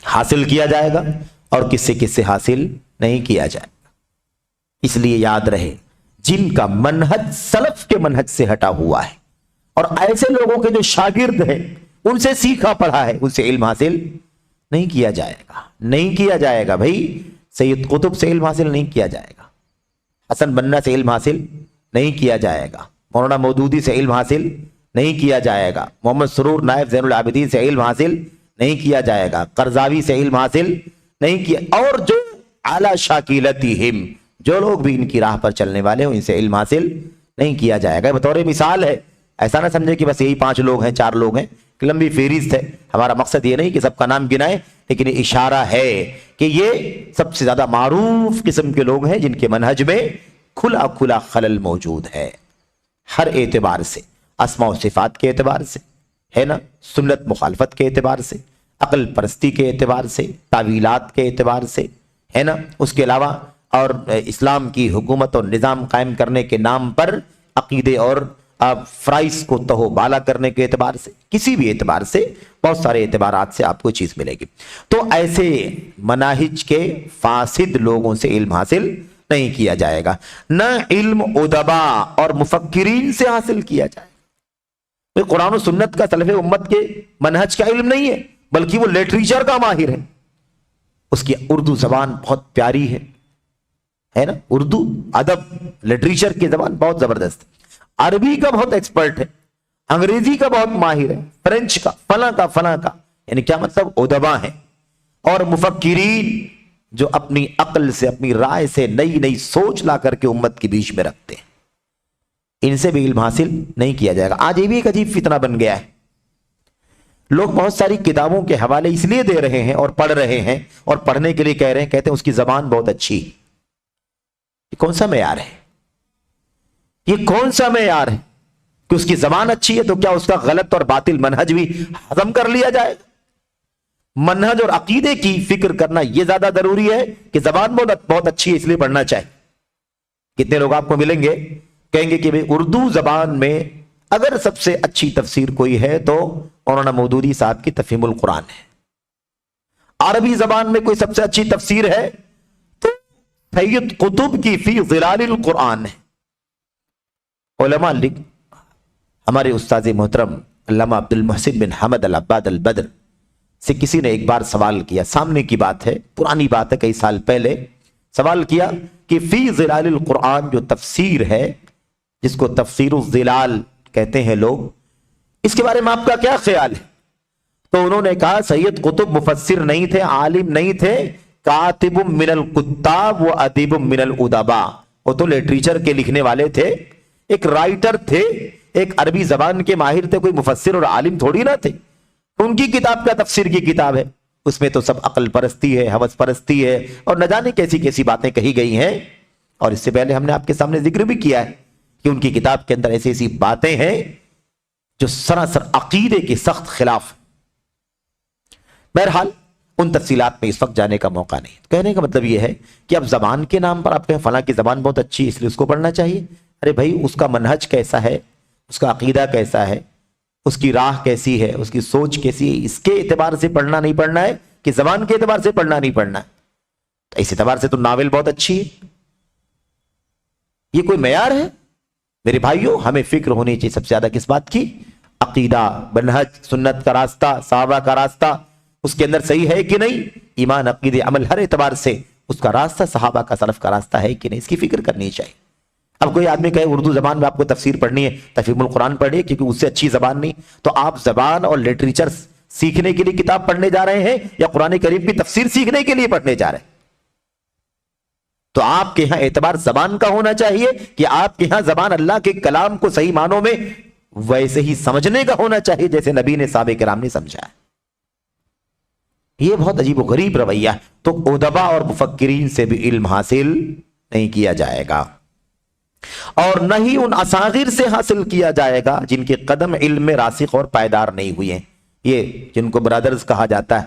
حاصل کیا جائے گا اور کس سے حاصل نہیں کیا جائے گا؟ اس لیے یاد رہے، جن کا منہج سلف کے منہج سے ہٹا ہوا ہے اور ایسے لوگوں کے جو شاگرد ہیں ان سے سیکھا پڑھا ہے، ان سے علم حاصل نہیں کیا جائے گا، نہیں کیا جائے گا۔ بھائی سید قطب سے علم حاصل نہیں کیا جائے گا، حسن بننا سے علم حاصل نہیں کیا جائے گا، مولانا مودودی سے علم حاصل نہیں کیا جائے گا، محمد سرور نائب زین العابدین سے علم حاصل نہیں کیا جائے گا، قرضاوی سے علم حاصل نہیں کیا، اور جو اعلی شاکلتہم، جو لوگ بھی ان کی راہ پر چلنے والے ہیں ان سے علم حاصل نہیں کیا جائے گا۔ بطور مثال ہے، ایسا نہ سمجھے کہ بس یہی 5 لوگ ہیں 4 لوگ ہیں، لمبی فہرست ہے۔ ہمارا مقصد یہ نہیں کہ سب کا نام گنائے، لیکن یہ اشارہ ہے کہ یہ سب سے زیادہ معروف قسم کے لوگ ہیں جن کے منہج میں کھلا کھلا خلل موجود ہے، ہر اعتبار سے، اسماء و صفات کے اعتبار سے ہے نا، سنت مخالفت کے اعتبار سے، عقل پرستی کے اعتبار سے، تعویلات کے اعتبار سے ہے نا، اس کے علاوہ اور اسلام کی حکومت اور نظام قائم کرنے کے نام پر عقیدے اور فرائض کو تہو بالا کرنے کے اعتبار سے، کسی بھی اعتبار سے، بہت سارے اعتبارات سے آپ کو چیز ملے گی۔ تو ایسے مناہج کے فاسد لوگوں سے علم حاصل نہیں کیا جائے گا، نہ علم ادبا اور مفکرین سے حاصل کیا جائے گا۔ قرآن و سنت کا سلف امت کے منہج کا علم نہیں ہے، بلکہ وہ لٹریچر کا ماہر ہے، اس کی اردو زبان بہت پیاری ہے نا، اردو ادب لٹریچر کی زبان بہت زبردست ہے، عربی کا بہت ایکسپرٹ ہے، انگریزی کا بہت ماہر ہے، فرینچ کا فلاں کا، یعنی کیا مطلب ادبا ہیں، اور مفکرین جو اپنی عقل سے اپنی رائے سے نئی نئی سوچ لا کر کے امت کے بیچ میں رکھتے ہیں، ان سے بھی علم حاصل نہیں کیا جائے گا۔ آج یہ بھی ایک عجیب فتنہ بن گیا ہے، لوگ بہت ساری کتابوں کے حوالے اس لیے دے رہے ہیں اور پڑھ رہے ہیں اور پڑھنے کے لیے کہہ رہے ہیں، کہتے ہیں اس کی زبان بہت اچھی۔ یہ کون سا معیار ہے؟ یہ کون سا معیار ہے کہ اس کی زبان اچھی ہے تو کیا اس کا غلط اور باطل منہج بھی ہضم کر لیا جائے گا؟ منہج اور عقیدے کی فکر کرنا یہ زیادہ ضروری ہے کہ زبان بہت اچھی ہے اس لیے پڑھنا چاہیے۔ کتنے لوگ آپ کو ملیں گے کہیں گے کہ بھئی اردو زبان میں اگر سب سے اچھی تفسیر کوئی ہے تو مولانا مودودی صاحب کی تفہیم القرآن ہے، عربی زبان میں کوئی سب سے اچھی تفسیر ہے تو سید قطب کی فی ظلال القرآن ہے۔ علماء ہمارے استاذ محترم علامہ عبد المحسن بن حمد العباد البدر سے کسی نے ایک بار سوال کیا، سامنے کی بات ہے، پرانی بات ہے، کئی سال پہلے سوال کیا کہ فی ظلال القرآن جو تفسیر ہے، جس کو تفسیر الظلال کہتے ہیں لوگ، اس کے بارے میں آپ کا کیا خیال ہے؟ تو انہوں نے کہا سید قطب مفسر نہیں تھے، عالم نہیں تھے، کاتب من الکتاب و ادیب من الادباء، وہ تو لٹریچر کے لکھنے والے تھے، ایک رائٹر تھے، ایک عربی زبان کے ماہر تھے، کوئی مفسر اور عالم تھوڑی نہ تھے۔ ان کی کتاب کا تفسیر کی کتاب ہے، اس میں تو سب عقل پرستی ہے، ہوس پرستی ہے، اور نہ جانے کیسی کیسی باتیں کہی گئی ہیں۔ اور اس سے پہلے ہم نے آپ کے سامنے ذکر بھی کیا ہے کہ ان کی کتاب کے اندر ایسی ایسی باتیں ہیں جو سراسر عقیدے کے سخت خلاف۔ بہرحال ان تفصیلات میں اس وقت جانے کا موقع نہیں۔ کہنے کا مطلب یہ ہے کہ اب زبان کے نام پر آپ کہیں فلاں کی زبان بہت اچھی ہے اس لیے اس کو پڑھنا چاہیے۔ ارے بھائی اس کا منہج کیسا ہے، اس کا عقیدہ کیسا ہے، اس کی راہ کیسی ہے، اس کی سوچ کیسی ہے، اس کے اعتبار سے پڑھنا نہیں پڑھنا ہے کہ زبان کے اعتبار سے پڑھنا نہیں پڑھنا ہے۔ تو اس اعتبار سے تو ناول بہت اچھی ہے، یہ کوئی معیار ہے؟ میرے بھائیوں، ہمیں فکر ہونی چاہیے سب سے زیادہ کس بات کی؟ عقیدہ، منہج، سنت کا راستہ، صحابہ کا راستہ اس کے اندر صحیح ہے کہ نہیں، ایمان، عقیدے، عمل، ہر اعتبار سے اس کا راستہ صحابہ کا سلف کا راستہ ہے کہ نہیں، اس کی فکر کرنی چاہیے۔ اب کوئی آدمی کہے اردو زبان میں آپ کو تفسیر پڑھنی ہے، تفہیم القرآن پڑھیے کیونکہ اس سے اچھی زبان نہیں، تو آپ زبان اور لٹریچر سیکھنے کے لیے کتاب پڑھنے جا رہے ہیں یا قرآن کریم کی تفسیر سیکھنے کے لیے پڑھنے جا رہے ہیں؟ تو آپ کے ہاں اعتبار زبان کا ہونا چاہیے کہ آپ کے ہاں زبان اللہ کے کلام کو صحیح معنوں میں ویسے ہی سمجھنے کا ہونا چاہیے جیسے نبی نے صحابہ کرام نے سمجھا ہے۔ یہ بہت عجیب و غریب رویہ، تو ادبا اور مفکرین سے بھی علم حاصل نہیں کیا جائے گا، اور نہ ہی ان اساغر سے حاصل کیا جائے گا جن کے قدم علم میں راسخ اور پائیدار نہیں ہوئے ہیں، یہ جن کو برادرز کہا جاتا ہے،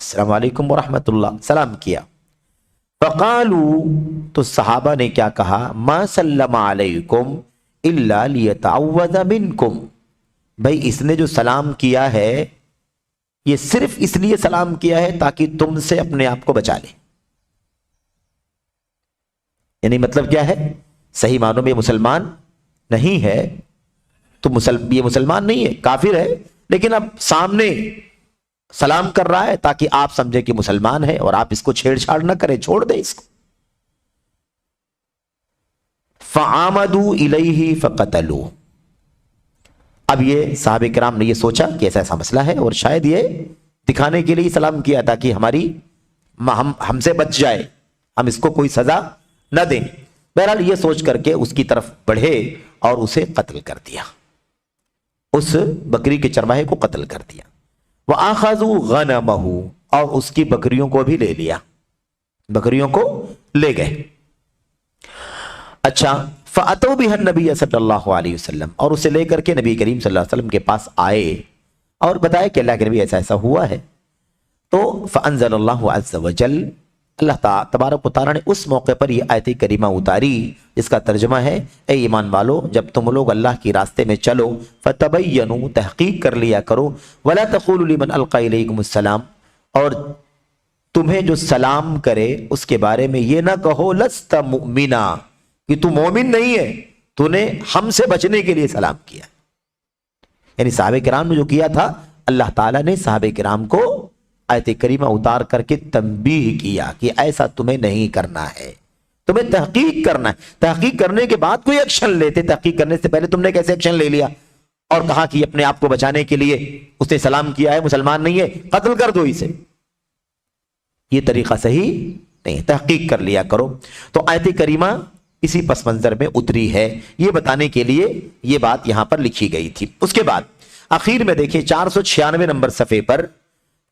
السلام علیکم ورحمۃ اللہ، سلام کیا۔ فقالو، تو صحابہ نے کیا کہا، ما سلم علیکم الا لیتعوذ منکم، بھائی اس نے جو سلام کیا ہے یہ صرف اس لیے سلام کیا ہے تاکہ تم سے اپنے آپ کو بچا لے۔ یعنی مطلب کیا ہے، صحیح معنوں میں یہ مسلمان نہیں ہے، تو یہ مسلمان نہیں ہے، کافر ہے، لیکن اب سامنے سلام کر رہا ہے تاکہ آپ سمجھے کہ مسلمان ہے اور آپ اس کو چھیڑ چھاڑ نہ کریں، چھوڑ دیں اس کو۔ فعامدوا الیہ فقتلوہ، اب یہ صحابہ کرام نے یہ سوچا کہ ایسا ایسا مسئلہ ہے اور شاید یہ دکھانے کے لیے سلام کیا تاکہ ہم سے بچ جائے، ہم اس کو کوئی سزا نہ دیں۔ بہرحال یہ سوچ کر کے اس کی طرف بڑھے اور اسے قتل کر دیا، اس بکری کے چرواہے کو قتل کر دیا۔ وَآخَذُوا غَنَمَهُ، اور اس کی بکریوں کو بھی لے لیا، بکریوں کو لے گئے۔ اچھا، فَأَتَوْا بِهَا النَّبِيَّ صلی اللہ علیہ وسلم، اور اسے لے کر کے نبی کریم صلی اللہ علیہ وسلم کے پاس آئے اور بتایا کہ اللہ کے نبی ایسا ایسا ہوا ہے۔ تو فَأَنزَلَ اللَّهُ عَزَّ وَجَلَّ، اللہ تبارک و تعالیٰ نے اس موقع پر یہ آیت کریمہ اتاری جس کا ترجمہ ہے، اے ایمان والو جب تم لوگ اللہ کی راستے میں چلو، فَتَبَيَّنُوا، تحقیق کر لیا کرو، وَلَا تَقُولُوا لِمَنْ أَلْقَىٰ إِلَيْكُمُ السَّلَامَ، اور تمہیں جو سلام کرے اس کے بارے میں یہ نہ کہو لست مؤمنا، کہ تو مومن نہیں ہے، تو نے ہم سے بچنے کے لیے سلام کیا۔ یعنی صحابہ کرام نے جو کیا تھا، اللہ تعالیٰ نے صحابہ کرام کو آیت کریمہ اتار کر کے تنبیہ کیا کہ ایسا تمہیں نہیں کرنا ہے، تمہیں تحقیق کرنا ہے، تحقیق کرنے کے بعد کوئی ایکشن لیتے، تحقیق کرنے سے پہلے تم نے کیسے ایکشن لے لیا اور کہا کہ اپنے آپ کو بچانے کے لیے اس نے سلام کیا ہے، مسلمان نہیں ہے، قتل کر دو اسے، یہ طریقہ صحیح نہیں، تحقیق کر لیا کرو۔ تو آیت کریمہ اسی پس منظر میں اتری ہے، یہ بتانے کے لیے یہ بات یہاں پر لکھی گئی تھی۔ اس کے بعد آخر میں دیکھیں 496 نمبر صفحے پر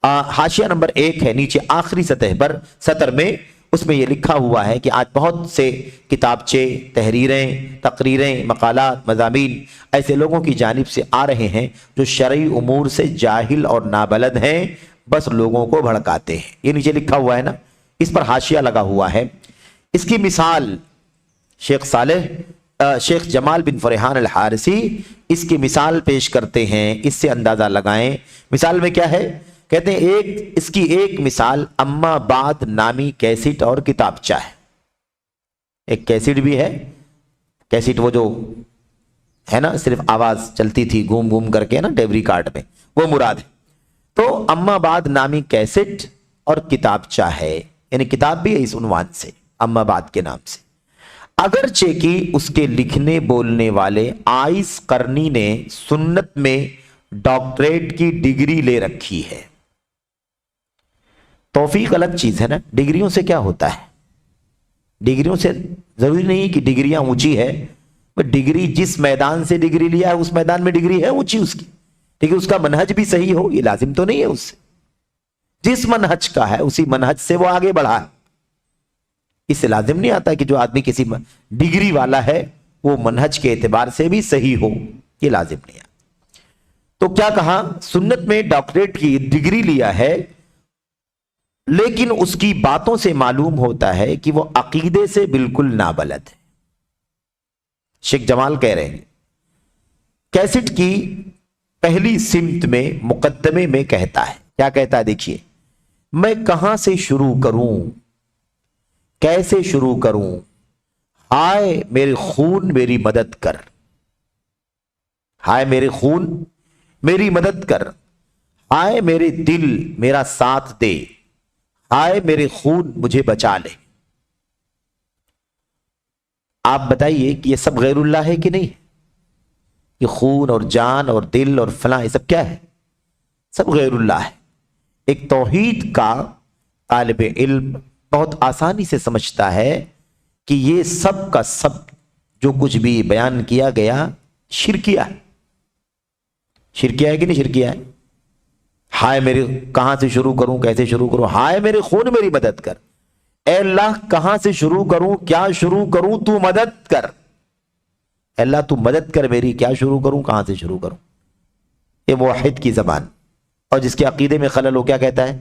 حاشیہ نمبر 1 ہے، نیچے آخری سطر میں اس میں یہ لکھا ہوا ہے کہ آج بہت سے کتابچے، تحریریں، تقریریں، مقالات، مضامین ایسے لوگوں کی جانب سے آ رہے ہیں جو شرعی امور سے جاہل اور نابلد ہیں، بس لوگوں کو بھڑکاتے ہیں۔ یہ نیچے لکھا ہوا ہے نا، اس پر حاشیہ لگا ہوا ہے۔ اس کی مثال شیخ جمال بن فرحان الحارثی اس کی مثال پیش کرتے ہیں، اس سے اندازہ لگائیں۔ مثال میں کیا ہے؟ کہتے ہیں اس کی ایک مثال اما بعد نامی کیسٹ اور کتابچہ ہے۔ ایک کیسٹ بھی ہے، کیسٹ وہ جو ہے نا صرف آواز چلتی تھی گھوم گھوم کر کے نا ٹیپ ریکارڈ میں، وہ مراد ہے۔ تو اما بعد نامی کیسٹ اور کتابچہ ہے، یعنی کتاب بھی ہے اس عنوان سے، اما بعد کے نام سے، اگرچہ کہ اس کے لکھنے بولنے والے آئس قرنی نے سنت میں ڈاکٹریٹ کی ڈگری لے رکھی ہے۔ توفیق الگ چیز ہے نا، ڈگریوں سے کیا ہوتا ہے؟ ڈگریوں سے ضروری نہیں کہ ڈگریاں اونچی ہے، ڈگری جس میدان سے ڈگری لیا ہے اس میدان میں ڈگری ہے اونچی اس کی، لیکن اس کا منہج بھی صحیح ہو، یہ لازم تو نہیں ہے۔ اس سے جس منہج کا ہے اسی منہج سے وہ آگے بڑھا ہے، اس سے لازم نہیں آتا کہ جو آدمی کسی ڈگری والا ہے وہ منہج کے اعتبار سے بھی صحیح ہو، یہ لازم نہیں آتا۔ تو کیا کہا؟ سنت میں ڈاکٹریٹ کی ڈگری لیا ہے، لیکن اس کی باتوں سے معلوم ہوتا ہے کہ وہ عقیدے سے بالکل نابلد ہے۔ شیخ جمال کہہ رہے ہیں، کیسٹ کی پہلی سمت میں مقدمے میں کہتا ہے، کیا کہتا ہے دیکھیے، میں کہاں سے شروع کروں، کیسے شروع کروں، ہائے میرے خون میری مدد کر، ہائے میرے خون میری مدد کر، ہائے میرے دل میرا ساتھ دے، ہائے میرے خون مجھے بچا لے۔ آپ بتائیے کہ یہ سب غیر اللہ ہے کہ نہیں؟ یہ خون اور جان اور دل اور فلاں یہ سب کیا ہے؟ سب غیر اللہ ہے۔ ایک توحید کا طالب علم بہت آسانی سے سمجھتا ہے کہ یہ سب کا سب جو کچھ بھی بیان کیا گیا شرکیہ ہے۔ شرکیہ ہے کہ نہیں شرکیہ ہے؟ ہائے میرے، کہاں سے شروع کروں، کیسے شروع کروں، ہائے میرے خون میری مدد کر، اے اللہ کہاں سے شروع کروں، کیا شروع کروں، تو مدد کر، اے اللہ تو مدد کر میری، کیا شروع کروں، کہاں سے شروع کروں۔ یہ موحد کی زبان، اور جس کے عقیدے میں خلل ہو کیا کہتا ہے؟